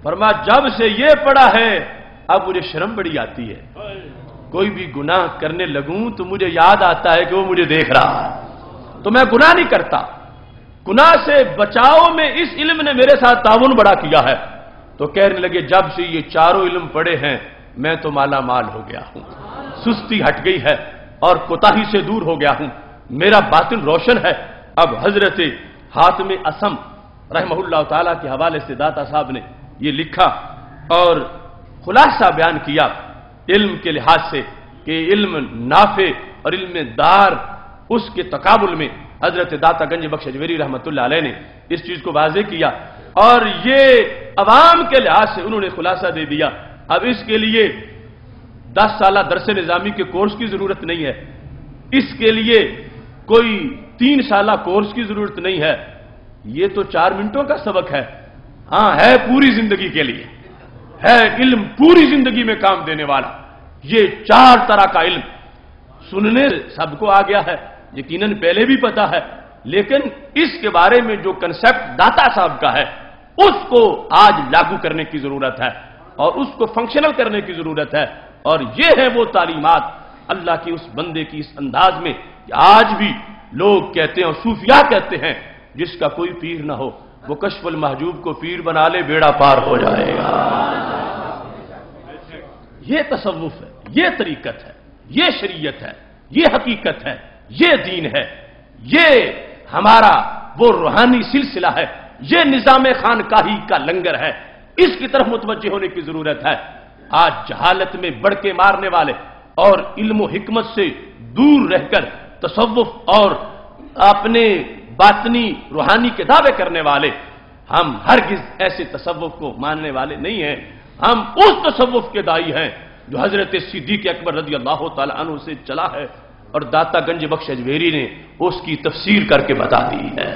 فرما جب سے یہ پڑا ہے اب مجھے شرم بڑی آتی ہے، کوئی بھی گناہ کرنے لگوں تو مجھے یاد آتا ہے کہ وہ مجھے دیکھ رہا ہے، تو میں گناہ نہیں کرتا۔ گناہ سے بچاؤ میں اس علم نے میرے ساتھ تعاون بڑا کیا ہے۔ تو کہنے لگے جب سے یہ چاروں علم پڑے ہیں میں تو مالا مال ہو گیا ہوں، سستی ہٹ گئی ہے اور کوتاہی سے دور ہو گیا ہوں، میرا باطن روشن ہے۔ اب حضرت حاتم اسم رحمہ اللہ تعالی کے حوالے سے داتا صاحب نے یہ لکھا اور خلاصہ بیان کیا علم کے لحاظ سے کہ علم نافع اور علم دار اس کے تقابل میں حضرت داتا گنج بخش اجمیری رحمۃ اللہ علیہ نے اس چیز کو واضح کیا اور یہ عوام کے لحاظ سے انہوں نے خلاصہ دے دیا۔ اب اس کے لیے 10 سالہ درس نظامی کے کورس کی ضرورت نہیں ہے، اس کے لیے کوئی 3 سالہ کورس کی ضرورت نہیں ہے، یہ تو 4 منٹوں کا سبق ہے، ہاں ہے پوری زندگی کے لیے، ہے علم پوری زندگی میں کام دینے والا۔ یہ 4 طرح کا علم سننے سب کو آ گیا ہے، یقیناً پہلے بھی پتا ہے، لیکن اس کے بارے میں جو کنسپٹ داتا صاحب کا ہے اس کو آج لاگو کرنے کی ضرورت ہے اور اس کو فنکشنل کرنے کی ضرورت ہے، اور یہ ہے وہ تعلیمات اللہ کی اس بندے کی اس انداز میں کہ آج بھی لوگ کہتے ہیں اور صوفیاء کہتے ہیں جس کا کوئی پیر نہ ہو وہ کشف المحجوب کو پیر بنا لے بیڑا پار ہو جائے گا۔ یہ تصوف ہے، یہ طریقت ہے، یہ شریعت ہے، یہ حقیقت ہے، یہ دین ہے، یہ ہمارا وہ روحانی سلسلہ ہے، یہ نظام خانقاہی کا لنگر ہے، اس کی طرف متوجہ ہونے کی ضرورت ہے۔ آج جہالت میں بڑھ کے مارنے والے اور علم و حکمت سے دور رہ کر تصوف اور اپنے باطنی روحانی کے دعوے کرنے والے، ہم ہرگز ایسے تصوف کو ماننے والے نہیں ہیں، ہم اس تصوف کے دائی ہیں جو حضرت صدیق اکبر رضی اللہ تعالی عنہ سے چلا ہے اور داتا گنج بخش اجمیری نے اس کی تفسیر کر کے بتا دی ہے۔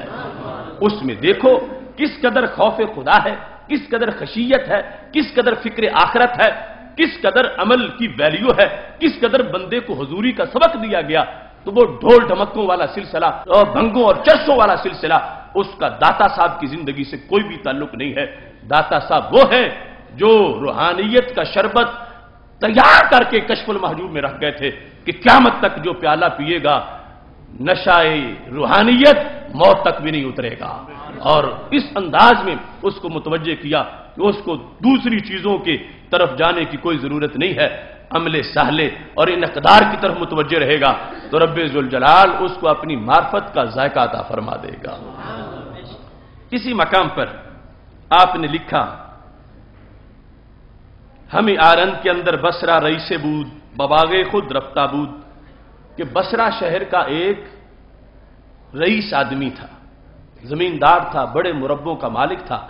اس میں دیکھو کس قدر خوف خدا ہے، کس قدر خشیت ہے، کس قدر فکر آخرت ہے، کس قدر عمل کی ویلیو ہے، کس قدر بندے کو حضوری کا سبق دیا گیا۔ تو وہ ڈھول ڈھمکوں والا سلسلہ اور بھنگوں اور چرسوں والا سلسلہ اس کا داتا صاحب کی زندگی سے کوئی بھی تعلق نہیں ہے۔ داتا صاحب وہ ہیں جو روحانیت کا شربت تیار کر کے کشف المحجوب میں رکھ گئے تھے کہ قیامت تک جو پیالہ پیے گا نشائے روحانیت موت تک بھی نہیں اترے گا، اور اس انداز میں اس کو متوجہ کیا کہ اس کو دوسری چیزوں کی طرف جانے کی کوئی ضرورت نہیں ہے، عمل سہلے اور ان اقدار کی طرف متوجہ رہے گا تو رب ذوالجلال اس کو اپنی معرفت کا ذائقہ عطا فرما دے گا۔ کسی مقام پر آپ نے لکھا ہمیں آرند کے اندر بسرا رئیس بود بباغے خود رفتہ بود، کہ بسرا شہر کا ایک رئیس آدمی تھا، زمیندار تھا، بڑے مربوں کا مالک تھا،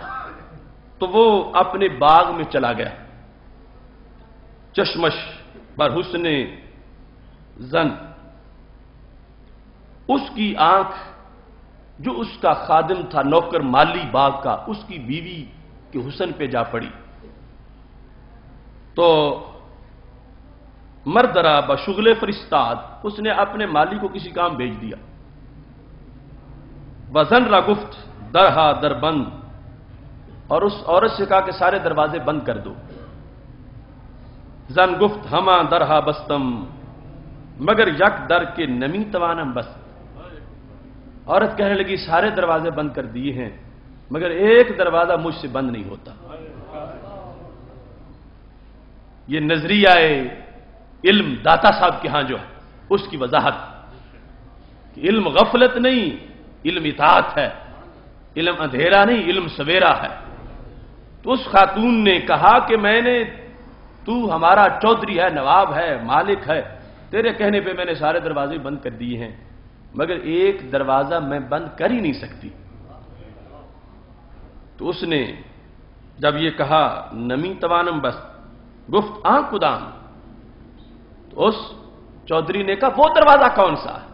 تو وہ اپنے باغ میں چلا گیا، چشمش بر حسن زن، اس کی آنکھ جو اس کا خادم تھا نوکر مالی باغ کا اس کی بیوی کے حسن پہ جا پڑی، تو مردرا بشغل فرستاد، اس نے اپنے مالی کو کسی کام بھیج دیا، وزن را گفت درہا در بند، اور اس عورت سے کہا کہ سارے دروازے بند کر دو، زن گفت ہما درہا بستم مگر یک در کے نمی توانم بست، عورت کہنے لگی سارے دروازے بند کر دیے ہیں مگر ایک دروازہ مجھ سے بند نہیں ہوتا۔ یہ نظریہ علم داتا صاحب کے ہاں جو ہے اس کی وضاحت، علم غفلت نہیں، علم اطاعت ہے، علم اندھیرا نہیں، علم سویرا ہے۔ تو اس خاتون نے کہا کہ تو ہمارا چودھری ہے، نواب ہے، مالک ہے، تیرے کہنے پہ میں نے سارے دروازے بند کر دیے ہیں مگر ایک دروازہ میں بند کر ہی نہیں سکتی۔ تو اس نے جب یہ کہا نمی توانم بس گفت آنکھ کدام، تو اس چودھری نے کہا وہ دروازہ کون سا ہے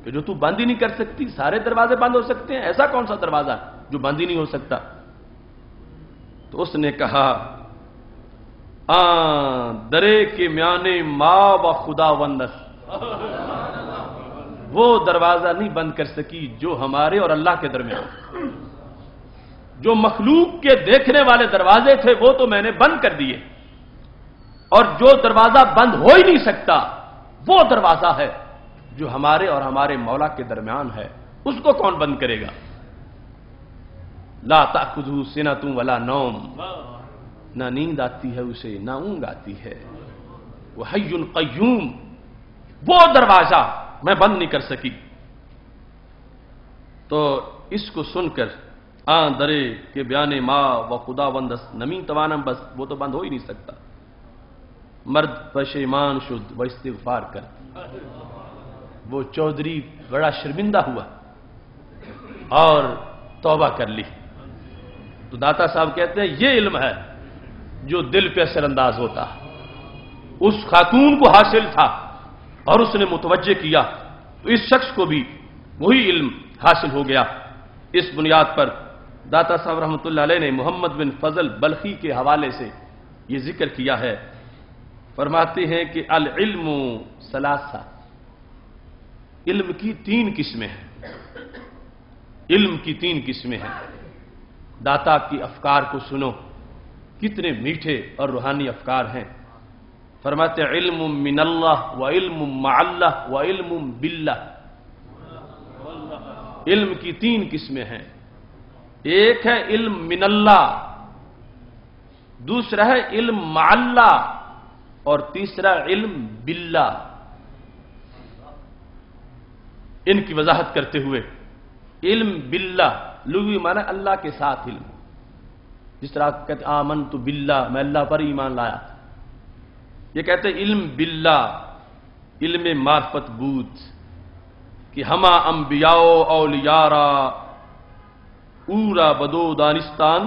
کہ جو تو بند ہی نہیں کر سکتی، سارے دروازے بند ہو سکتے ہیں، ایسا کون سا دروازہ جو بند ہی نہیں ہو سکتا؟ تو اس نے کہا درے کے میانے ماں و خدا وندس، وہ دروازہ نہیں بند کر سکی جو ہمارے اور اللہ کے درمیان، جو مخلوق کے دیکھنے والے دروازے تھے وہ تو میں نے بند کر دیے، اور جو دروازہ بند ہو ہی نہیں سکتا وہ دروازہ ہے جو ہمارے اور ہمارے مولا کے درمیان ہے، اس کو کون بند کرے گا؟ لا تأخذہ سنۃ ولا نوم، نہ نیند آتی ہے اسے نہ اونگ آتی ہے، وہ حی قیوم، وہ دروازہ میں بند نہیں کر سکی۔ تو اس کو سن کر درے کے بیانے ماں و خدا وندس، نمی توانم بس، وہ تو بند ہو ہی نہیں سکتا۔ مرد پشیمان شد و استغفار کر، وہ چودھری بڑا شرمندہ ہوا اور توبہ کر لی۔ تو داتا صاحب کہتے ہیں یہ علم ہے جو دل پہ اثر انداز ہوتا ہے، اس خاتون کو حاصل تھا اور اس نے متوجہ کیا تو اس شخص کو بھی وہی علم حاصل ہو گیا۔ اس بنیاد پر داتا صاحب رحمۃ اللہ علیہ نے محمد بن فضل بلخی کے حوالے سے یہ ذکر کیا ہے، فرماتے ہیں کہ العلم ثلاثہ، علم کی 3 قسمیں ہیں، علم کی 3 قسمیں ہیں۔ داتا کی افکار کو سنو، کتنے میٹھے اور روحانی افکار ہیں۔ فرماتے ہیں علم من اللہ و علم مع اللہ و علم باللہ، علم کی 3 قسمیں ہیں، ایک ہے علم من اللہ، دوسرا ہے علم مع اللہ، اور تیسرا علم باللہ۔ ان کی وضاحت کرتے ہوئے علم باللہ لغوی معنی اللہ کے ساتھ علم، جس طرح کہتے آمنت باللہ، میں اللہ پر ایمان لایا، یہ کہتے ہیں علم باللہ، علم معرفت بود کہ ہما انبیاء اولیارا اورا بدو دانستان۔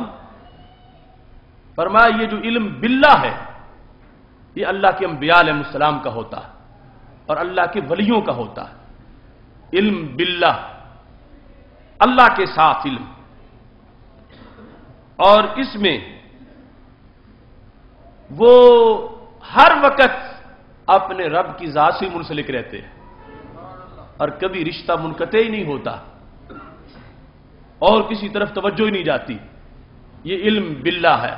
فرمایا یہ جو علم باللہ ہے یہ اللہ کے انبیاء علیہ السلام کا ہوتا ہے اور اللہ کے ولیوں کا ہوتا ہے۔ علم باللہ، اللہ کے ساتھ علم، اور اس میں وہ ہر وقت اپنے رب کی ذات سے منسلک رہتے ہیں اور کبھی رشتہ منقطع ہی نہیں ہوتا اور کسی طرف توجہ ہی نہیں جاتی، یہ علم باللہ ہے۔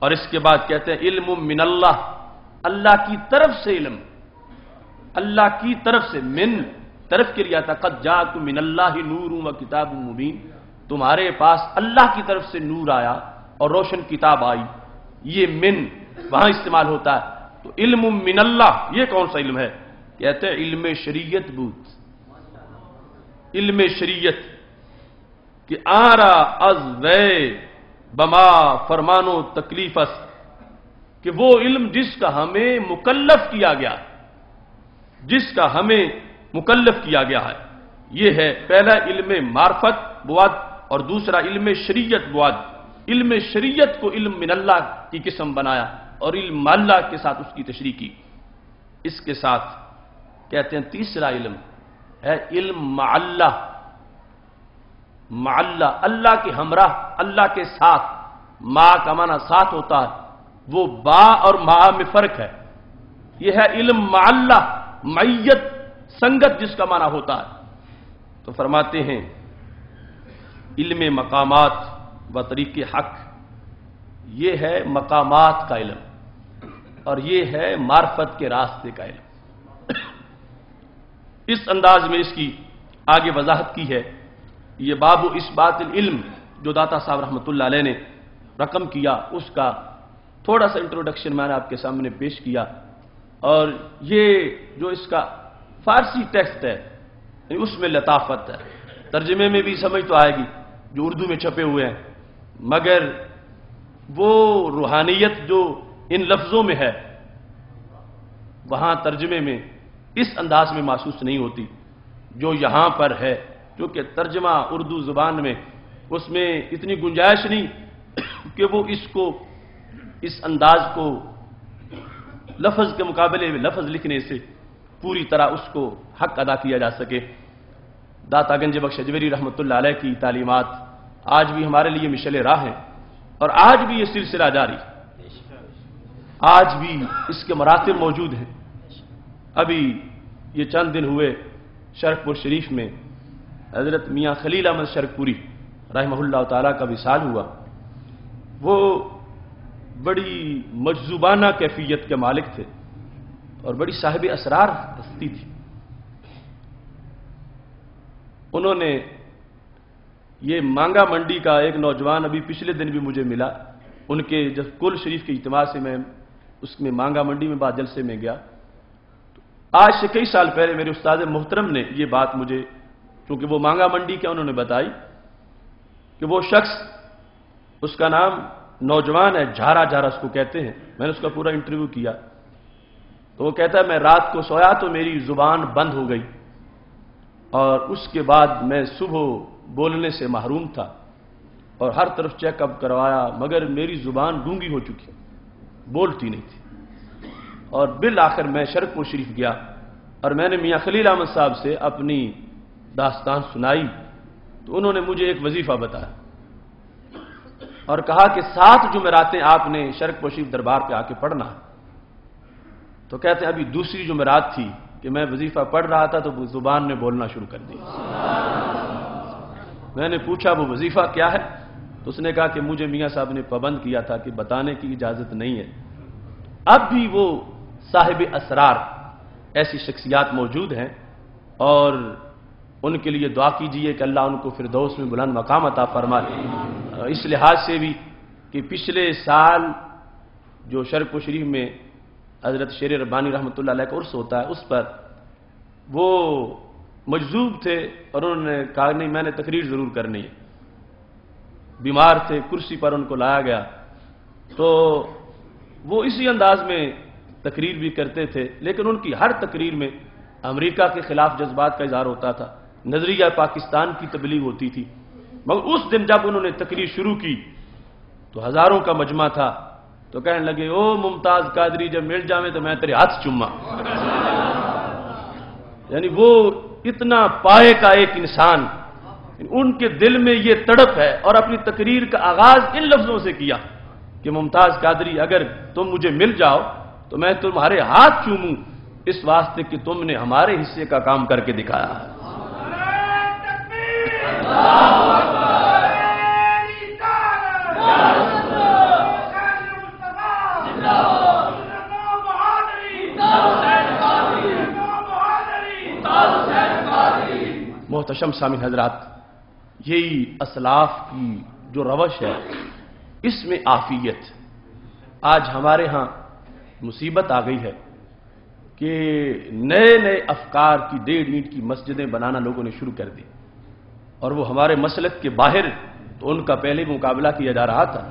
اور اس کے بعد کہتے ہیں علم من اللہ، اللہ کی طرف سے علم، اللہ کی طرف سے، من طرف کے لیا تھا، قد جاءکم من اللہ نور و کتاب مبین، تمہارے پاس اللہ کی طرف سے نور آیا اور روشن کتاب آئی، یہ من وہاں استعمال ہوتا ہے۔ تو علم من اللہ یہ کون سا علم ہے؟ کہتے ہیں علم شریعت بود، علم شریعت کہ آرا از وے بما فرمانو تکلیفس، کہ وہ علم جس کا ہمیں مکلف کیا گیا، جس کا ہمیں مکلف کیا گیا ہے، یہ ہے پہلا علم معرفت بعد اور دوسرا علم شریعت بعد۔ علم شریعت کو علم من اللہ کی قسم بنایا اور علم اللہ کے ساتھ اس کی تشریح کی۔ اس کے ساتھ کہتے ہیں تیسرا علم ہے علم مع اللہ، مع اللہ، اللہ کے ہمراہ، اللہ کے ساتھ، ما کا معنی ساتھ ہوتا ہے، وہ با اور ما میں فرق ہے، یہ ہے علم مع اللہ، معیت، سنگت جس کا معنی ہوتا ہے۔ تو فرماتے ہیں علم مقامات و طریق حق، یہ ہے مقامات کا علم اور یہ ہے معرفت کے راستے کا علم۔ اس انداز میں اس کی آگے وضاحت کی ہے۔ یہ باب اس بات العلم جو داتا صاحب رحمۃ اللہ علیہ نے رقم کیا، اس کا تھوڑا سا انٹروڈکشن میں نے آپ کے سامنے پیش کیا، اور یہ جو اس کا فارسی ٹیکسٹ ہے اس میں لطافت ہے، ترجمے میں بھی سمجھ تو آئے گی جو اردو میں چھپے ہوئے ہیں، مگر وہ روحانیت جو ان لفظوں میں ہے وہاں ترجمے میں اس انداز میں محسوس نہیں ہوتی جو یہاں پر ہے، کیونکہ ترجمہ اردو زبان میں اس میں اتنی گنجائش نہیں کہ وہ اس انداز کو لفظ کے مقابلے میں لفظ لکھنے سے پوری طرح اس کو حق ادا کیا جا سکے۔ داتا گنج بخش اجمیری رحمۃ اللہ علیہ کی تعلیمات آج بھی ہمارے لیے مشعل راہ ہیں اور آج بھی یہ سلسلہ جاری، آج بھی اس کے مراتب موجود ہیں۔ ابھی یہ چند دن ہوئے شرک پور شریف میں حضرت میاں خلیل احمد شرک پوری رحمہ اللہ تعالیٰ کا وصال ہوا۔ وہ بڑی مجذوبانہ کیفیت کے مالک تھے اور بڑی صاحب اسرار ہستی تھی۔ انہوں نے یہ مانگا منڈی کا ایک نوجوان ابھی پچھلے دن بھی مجھے ملا، ان کے جب کل شریف کے اجتماع سے میں اس میں مانگا منڈی میں بعد جلسے میں گیا، آج سے کئی سال پہلے میرے استاد محترم نے یہ بات مجھے، چونکہ وہ مانگا منڈی کے انہوں نے بتائی کہ وہ شخص، اس کا نام نوجوان ہے، جھارا جھارا اس کو کہتے ہیں، میں نے اس کا پورا انٹرویو کیا تو وہ کہتا ہے میں رات کو سویا تو میری زبان بند ہو گئی اور اس کے بعد میں صبح بولنے سے محروم تھا اور ہر طرف چیک اپ کروایا مگر میری زبان گونگی ہو چکی، بولتی نہیں تھی، اور بالآخر میں شرک پور شریف گیا اور میں نے میاں خلیل احمد صاحب سے اپنی داستان سنائی تو انہوں نے مجھے ایک وظیفہ بتایا اور کہا کہ 7 جمعراتیں آپ نے شرک پور شریف دربار پہ آ کے پڑھنا ہے۔ تو کہتے ہیں ابھی دوسری جمعرات تھی کہ میں وظیفہ پڑھ رہا تھا تو زبان نے بولنا شروع کر دی۔ میں نے پوچھا وہ وظیفہ کیا ہے تو اس نے کہا کہ مجھے میاں صاحب نے پابند کیا تھا کہ بتانے کی اجازت نہیں ہے۔ اب بھی وہ صاحب اسرار ایسی شخصیات موجود ہیں اور ان کے لیے دعا کیجئے کہ اللہ ان کو فردوس میں بلند مقام عطا فرمائے۔ اس لحاظ سے بھی کہ پچھلے سال جو شرک پور شریف میں حضرت شیر ربانی رحمۃ اللہ علیہ کا عرس ہوتا ہے اس پر وہ مجذوب تھے اور انہوں نے کہا نہیں میں نے تقریر ضرور کرنی ہے، بیمار تھے، کرسی پر ان کو لایا گیا تو وہ اسی انداز میں تقریر بھی کرتے تھے، لیکن ان کی ہر تقریر میں امریکہ کے خلاف جذبات کا اظہار ہوتا تھا، نظریہ پاکستان کی تبلیغ ہوتی تھی، مگر اس دن جب انہوں نے تقریر شروع کی تو ہزاروں کا مجمع تھا تو کہنے لگے او ممتاز قادری جب مل جاویں تو میں تیرے ہاتھ چوما۔ یعنی وہ اتنا پائے کا ایک انسان، ان کے دل میں یہ تڑپ ہے اور اپنی تقریر کا آغاز ان لفظوں سے کیا کہ ممتاز قادری اگر تم مجھے مل جاؤ تو میں تمہارے ہاتھ چوموں اس واسطے کہ تم نے ہمارے حصے کا کام کر کے دکھایا ہے۔ محتشم سامعین حضرات، یہی اسلاف کی جو روش ہے اس میں عافیت، آج ہمارے ہاں مصیبت آ گئی ہے کہ نئے نئے افکار کی 1.5 اینٹ کی مسجدیں بنانا لوگوں نے شروع کر دی اور وہ ہمارے مسلک کے باہر تو ان کا پہلے مقابلہ کیا جا رہا تھا،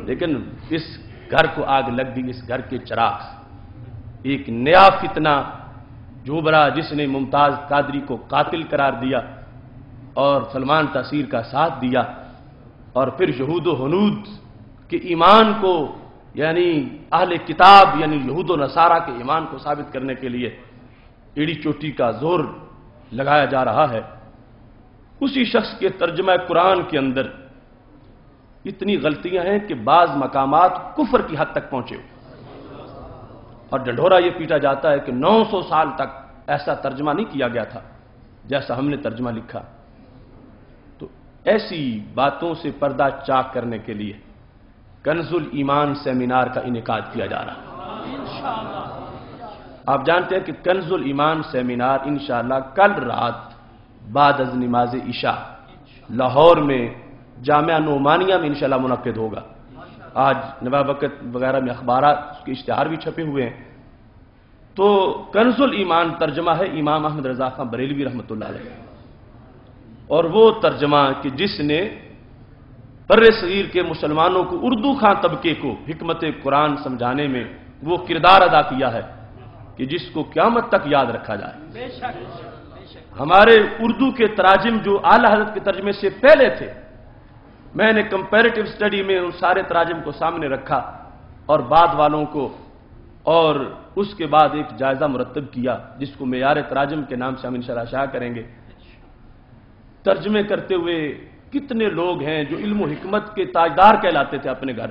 لیکن اس گھر کو آگ لگ گئی، اس گھر کے چراغ، ایک نیا فتنہ جو بڑا جس نے ممتاز قادری کو قاتل قرار دیا اور سلمان تاثیر کا ساتھ دیا اور پھر یہود و ہنود کے ایمان کو یعنی اہل کتاب یعنی یہود و نصارہ کے ایمان کو ثابت کرنے کے لیے ایڑی چوٹی کا زور لگایا جا رہا ہے، اسی شخص کے ترجمہ قرآن کے اندر اتنی غلطیاں ہیں کہ بعض مقامات کفر کی حد تک پہنچے اور ڈنڈورا یہ پیٹا جاتا ہے کہ 900 سال تک ایسا ترجمہ نہیں کیا گیا تھا جیسا ہم نے ترجمہ لکھا۔ تو ایسی باتوں سے پردہ چاک کرنے کے لیے کنز الایمان سیمینار کا انعقاد کیا جا رہا ہے۔ آپ جانتے ہیں کہ کنز الایمان سیمینار انشاءاللہ کل رات بعد از نماز عشاء لاہور میں جامعہ نعمانیہ میں انشاءاللہ منعقد ہوگا۔ آج نواب وقت وغیرہ میں اخبارات کے اشتہار بھی چھپے ہوئے ہیں۔ تو کنز الایمان ترجمہ ہے امام احمد رضا خان بریلوی رحمۃ اللہ علیہ، اور وہ ترجمہ کہ جس نے بر صغیر کے مسلمانوں کو اردو خان طبقے کو حکمت قرآن سمجھانے میں وہ کردار ادا کیا ہے کہ جس کو قیامت تک یاد رکھا جائے۔ ہمارے اردو کے تراجم جو اعلیٰ حضرت کے ترجمے سے پہلے تھے، میں نے کمپیریٹو سٹڈی میں ان سارے تراجم کو سامنے رکھا اور بعد والوں کو، اور اس کے بعد ایک جائزہ مرتب کیا جس کو معیار تراجم کے نام سے ہم انشاءاللہ شائع کریں گے۔ ترجمے کرتے ہوئے کتنے لوگ ہیں جو علم و حکمت کے تاجدار کہلاتے تھے اپنے گھر،